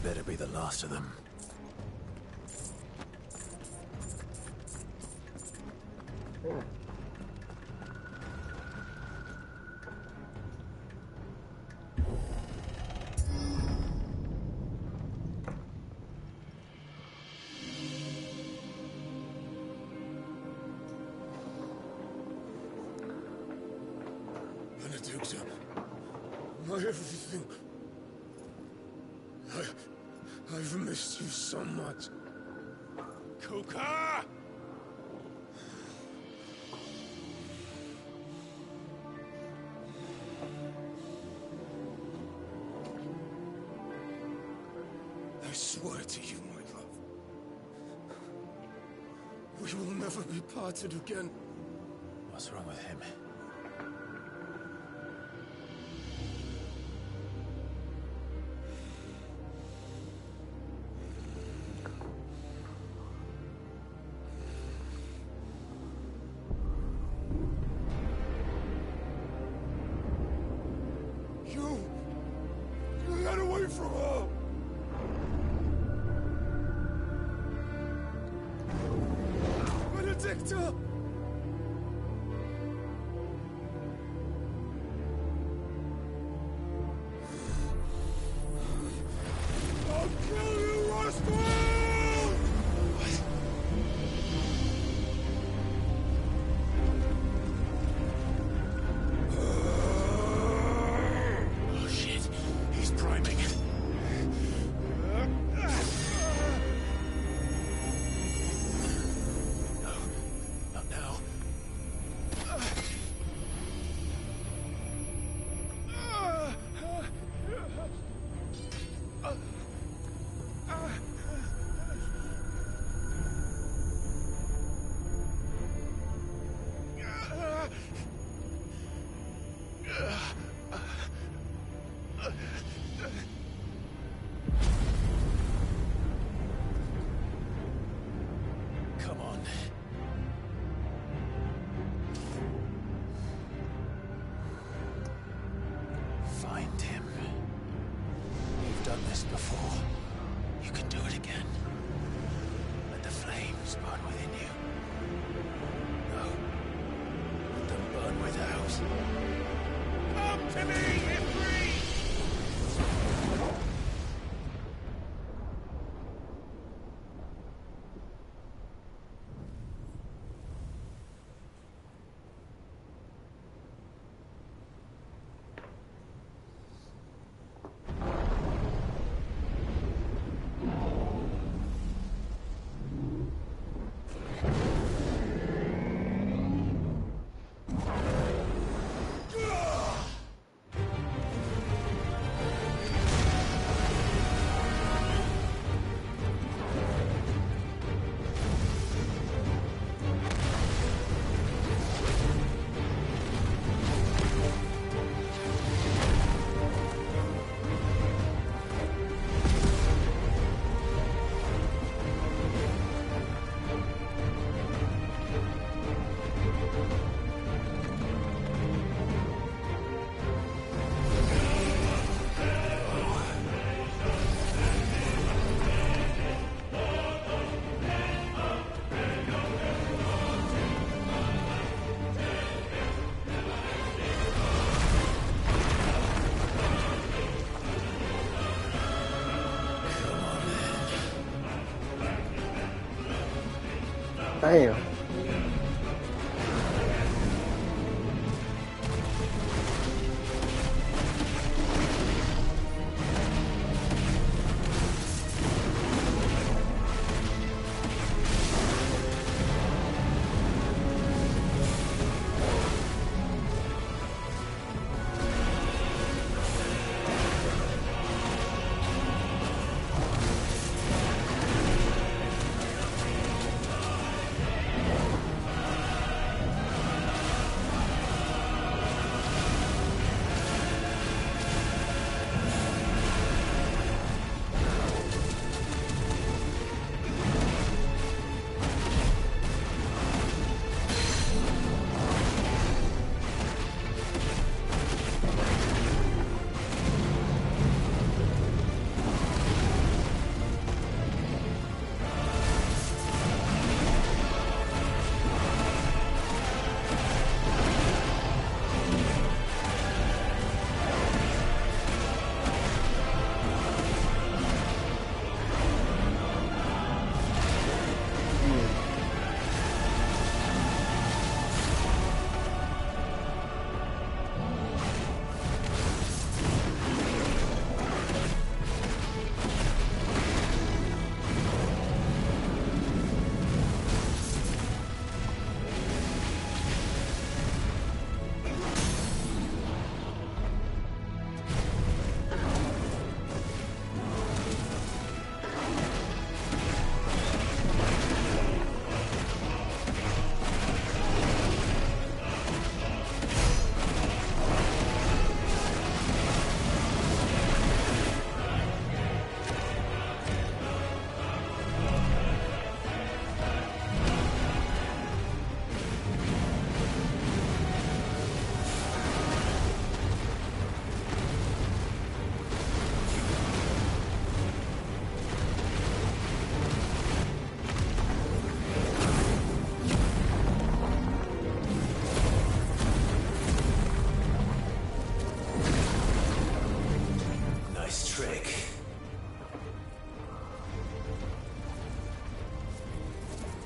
Better be the last of them. Benedikta, my everything. I've missed you so much. Kupka! I swear to you, my love, we will never be parted again. What's wrong with him? You got away from her! done this before. You can do it again. Let the flames burn within you. No. Let them burn without. Come to me, Ifrit! Damn.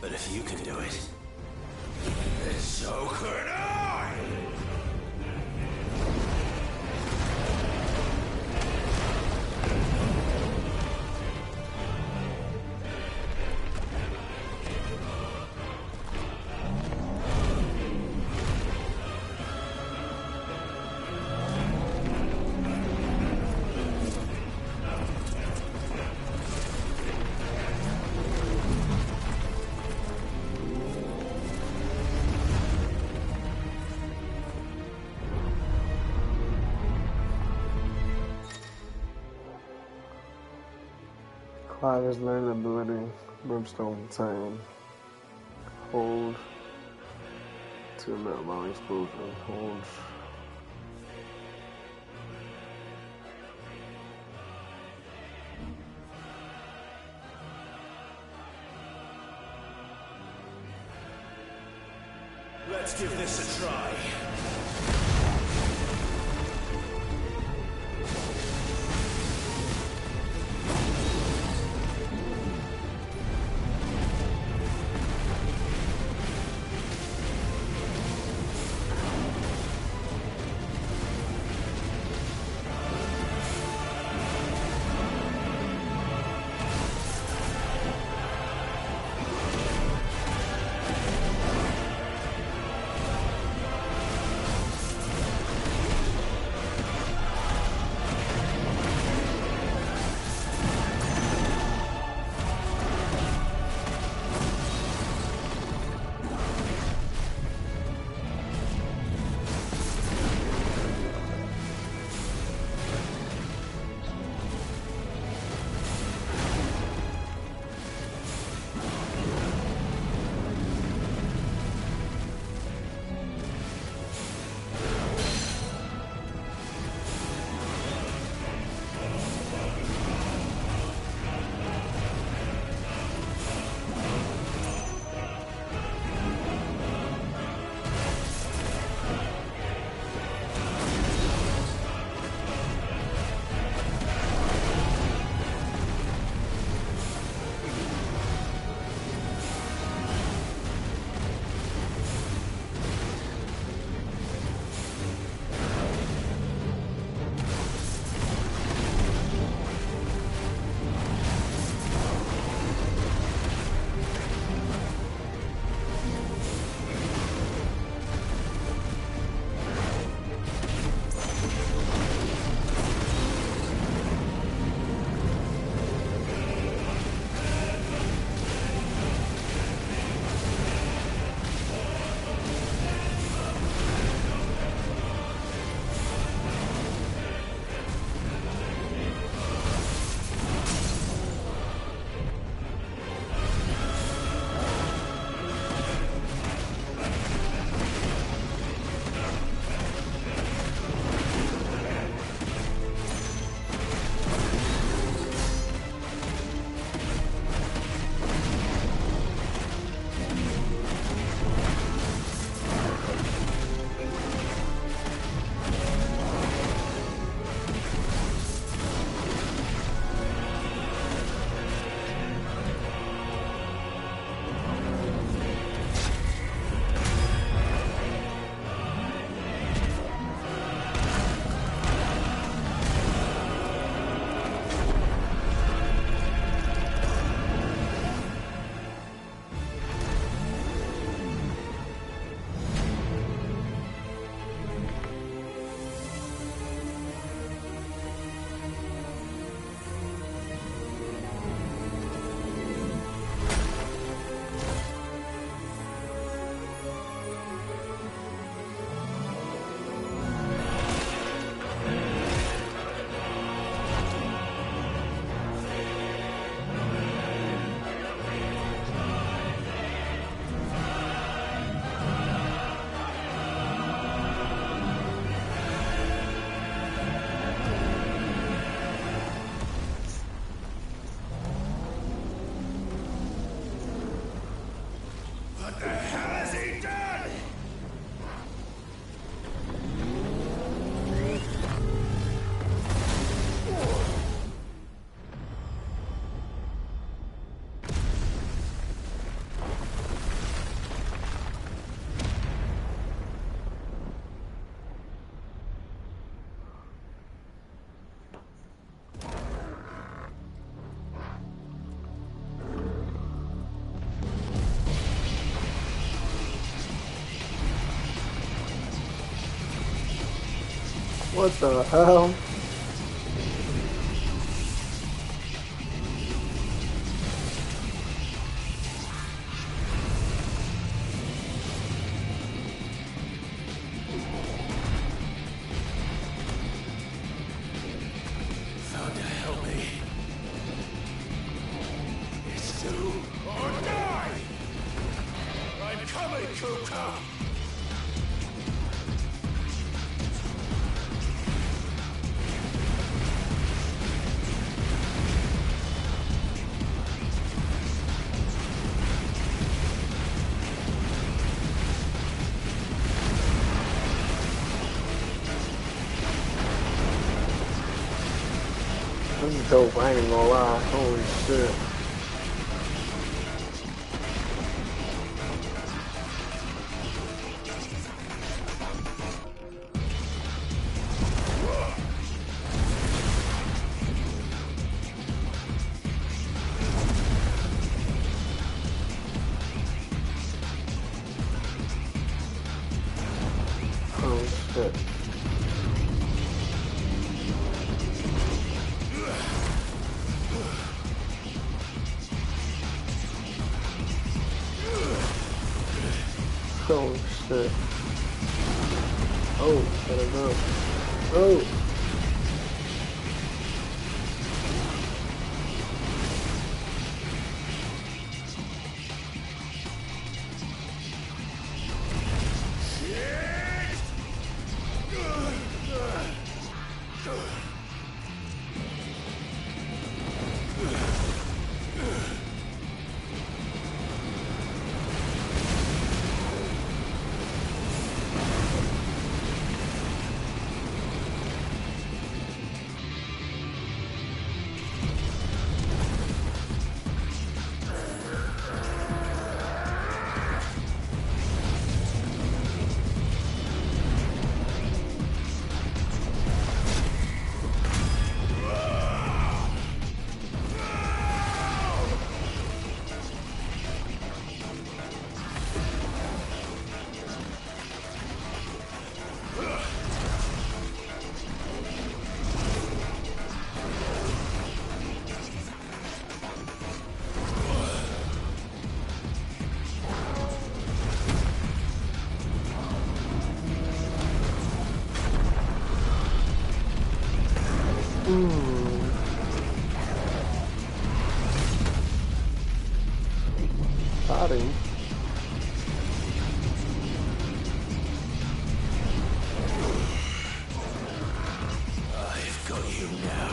But if you can do it, then so could I! Clive has learned the ability Brimstone Titan. Hold to not allow explosion. Hold. Let's give this a try. What the hell? Thunder, help me. It's do or die! I'm coming, Kuka! This is dope, I ain't even gonna lie. Holy shit. Oh shit. Oh shit. Oh, gotta go. Oh. Sorry. I've got you now.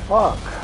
Fuck.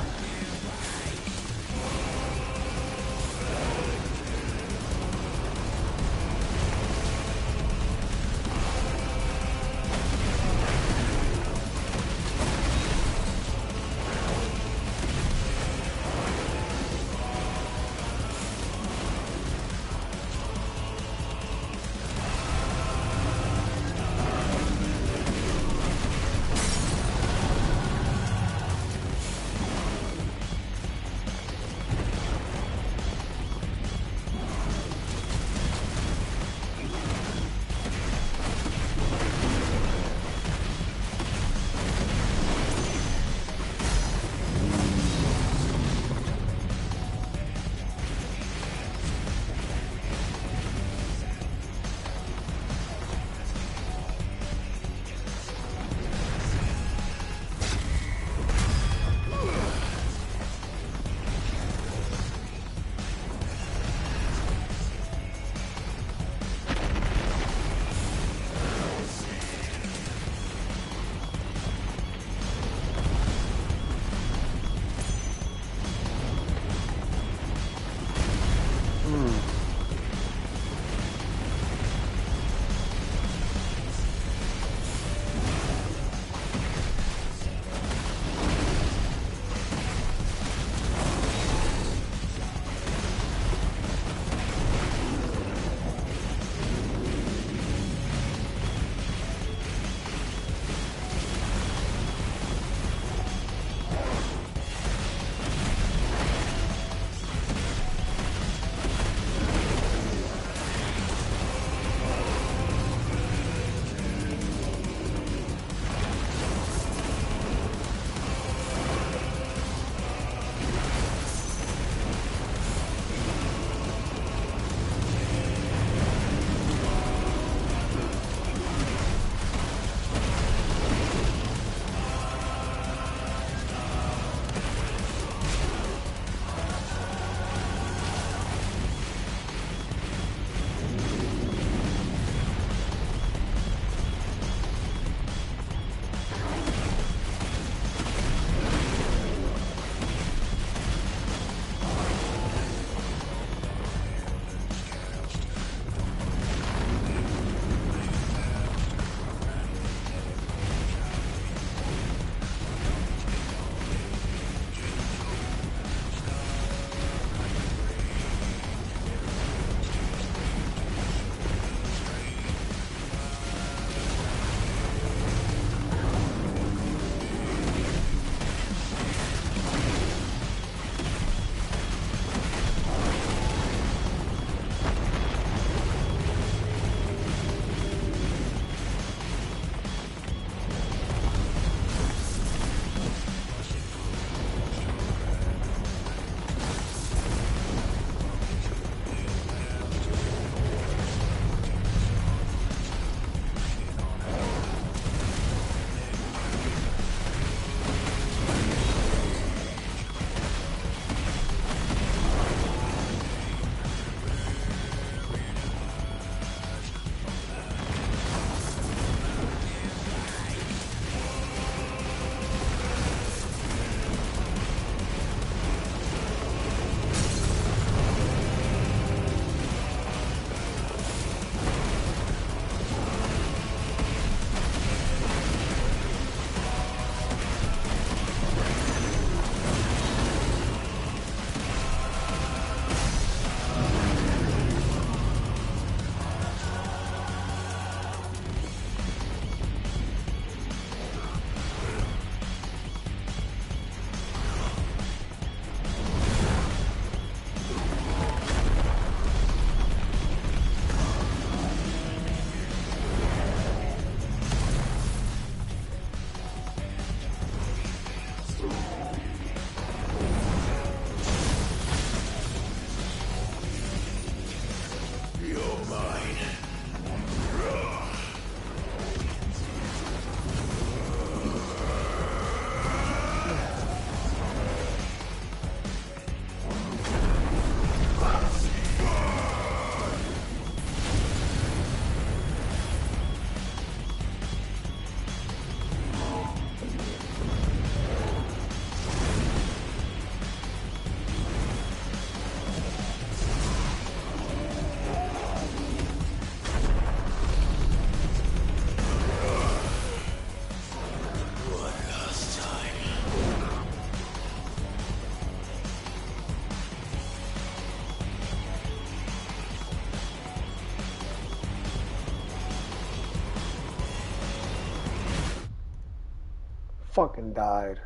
fucking died.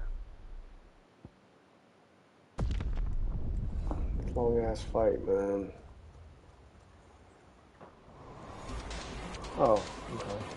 Long ass fight, man. Oh, okay.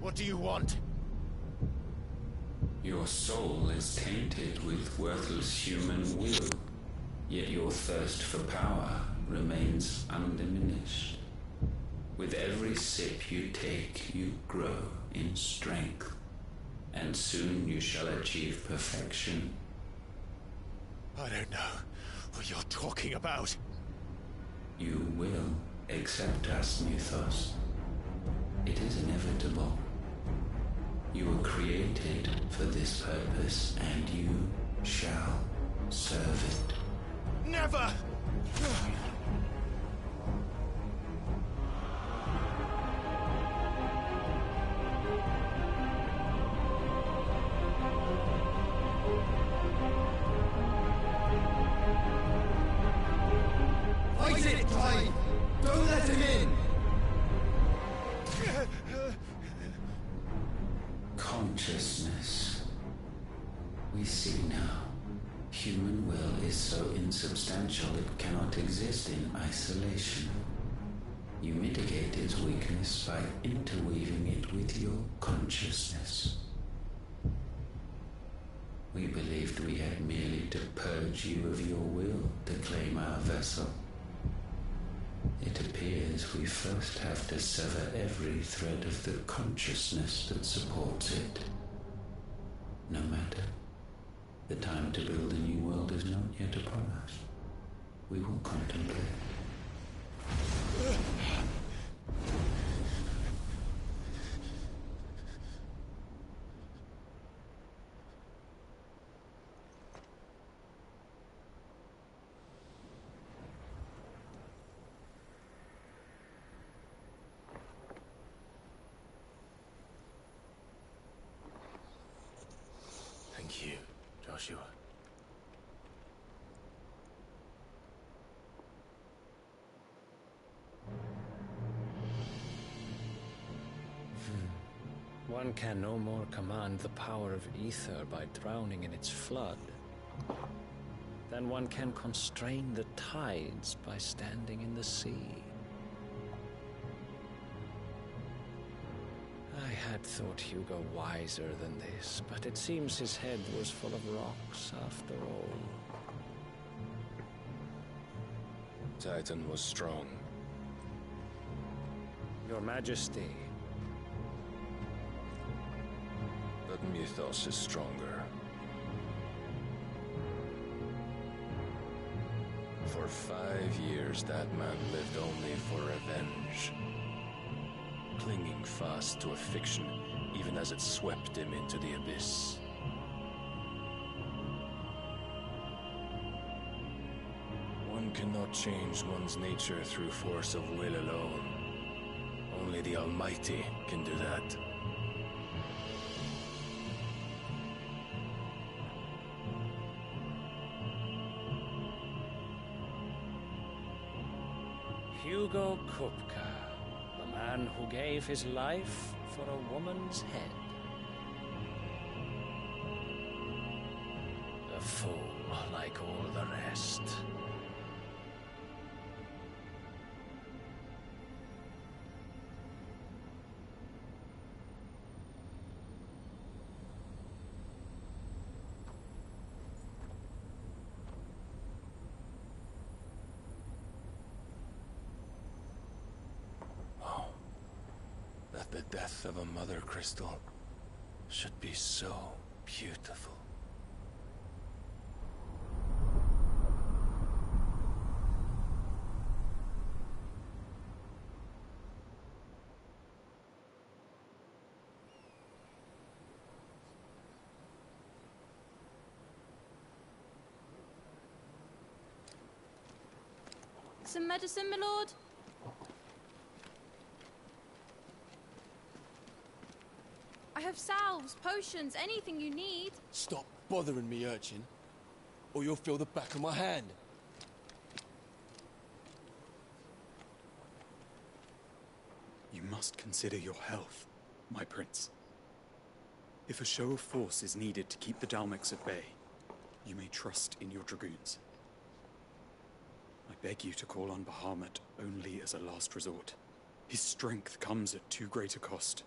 What do you want? Your soul is tainted with worthless human will, yet your thirst for power remains undiminished. With every sip you take, you grow in strength, and soon you shall achieve perfection. I don't know what you're talking about. You will accept us, Mythos. It is inevitable. You were created for this purpose, and you shall serve it. Never! Fight it, Tide! Don't let him in! Consciousness. We see now. Human will is so insubstantial it cannot exist in isolation. You mitigate its weakness by interweaving it with your consciousness. We believed we had merely to purge you of your will to claim our vessel. It appears we first have to sever every thread of the consciousness that supports it. No matter. The time to build a new world is not yet upon us. We will contemplate. Thank you, Joshua. One can no more command the power of ether by drowning in its flood than one can constrain the tides by standing in the sea. I had thought Hugo wiser than this, but it seems his head was full of rocks after all. Titan was strong. Your Majesty. But Mythos is stronger. For 5 years, that man lived only for revenge. Clinging fast to a fiction, even as it swept him into the abyss. One cannot change one's nature through force of will alone. Only the Almighty can do that. Hugo Kupka, the man who gave his life for a woman's head. A fool like all the rest. That the death of a mother crystal should be so beautiful. Some medicine, my lord? I have salves, potions, anything you need. Stop bothering me, urchin, or you'll feel the back of my hand. You must consider your health, my prince. If a show of force is needed to keep the Dalmex at bay, you may trust in your dragoons. I beg you to call on Bahamut only as a last resort. His strength comes at too great a cost.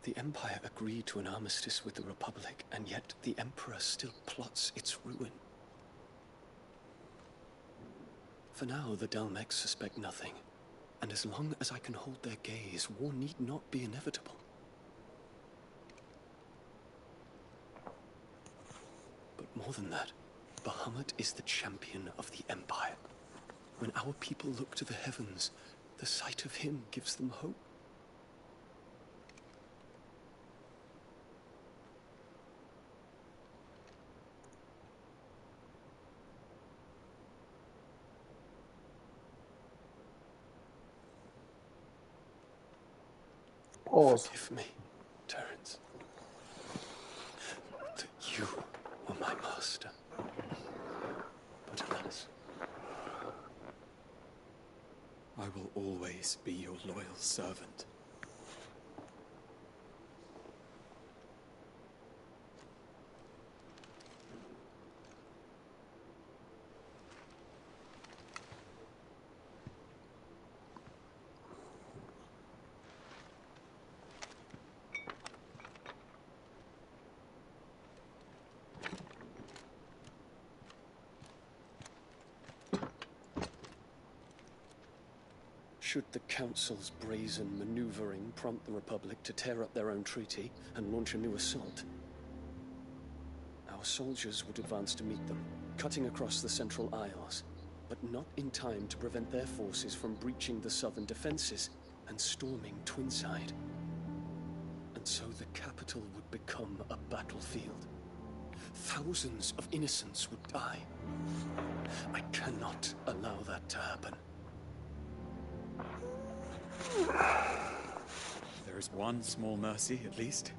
The Empire agreed to an armistice with the Republic, and yet the Emperor still plots its ruin. For now, the Dalmex suspect nothing, and as long as I can hold their gaze, war need not be inevitable. But more than that, Bahamut is the champion of the Empire. When our people look to the heavens, the sight of him gives them hope. Forgive me, Terence. That you were my master. But alas, I will always be your loyal servant. should the Council's brazen maneuvering prompt the Republic to tear up their own treaty and launch a new assault, our soldiers would advance to meet them, cutting across the Central Isles, but not in time to prevent their forces from breaching the southern defenses and storming Twinside. And so the capital would become a battlefield. Thousands of innocents would die. I cannot allow that to happen. There is one small mercy, at least.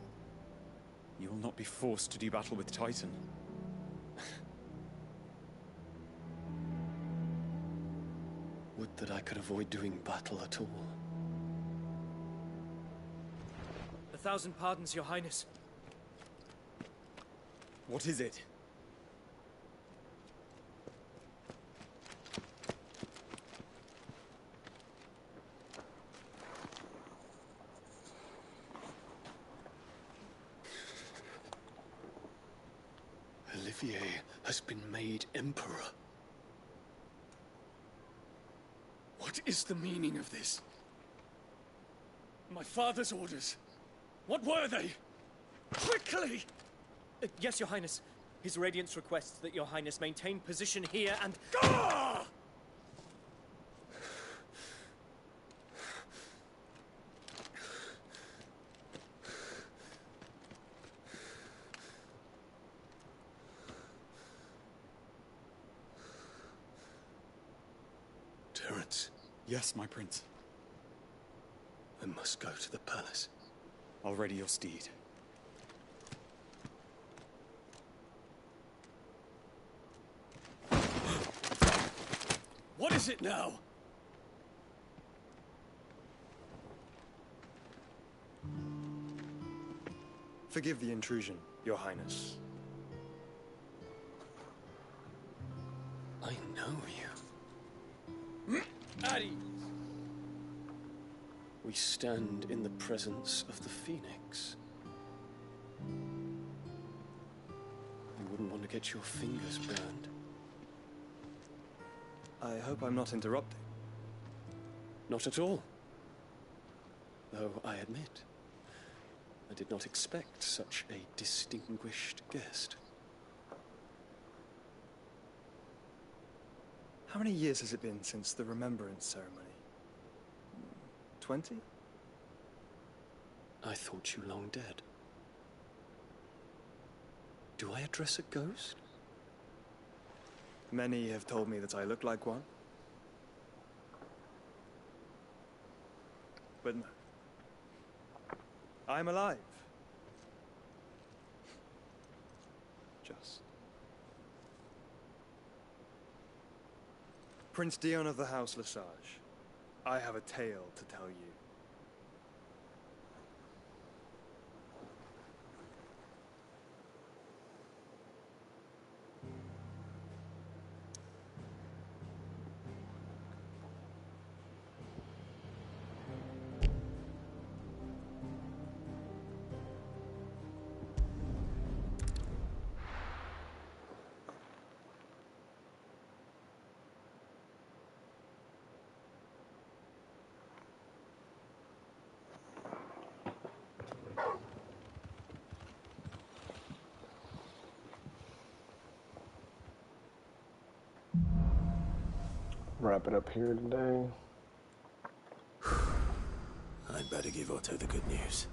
You will not be forced to do battle with Titan. Would that I could avoid doing battle at all. 1,000 pardons, Your Highness. What is it? Olivier has been made Emperor. What is the meaning of this? My father's orders. What were they? Quickly! Yes, Your Highness. His Radiance requests that Your Highness maintain position here and... Ah! Terence. Yes, my prince. I must go to the palace. I'll ready your steed. What is it now? Forgive the intrusion, Your Highness. I know you. At ease. We stand in the presence of the Phoenix. You wouldn't want to get your fingers burned. I hope I'm not interrupting. Not at all. Though I admit, I did not expect such a distinguished guest. How many years has it been since the Remembrance ceremony? 20? I thought you long dead. Do I address a ghost? Many have told me that I look like one. But no. I'm alive. Just. Prince Dion of the House Lesage, I have a tale to tell you. wrap it up here today. I'd better give Otto the good news.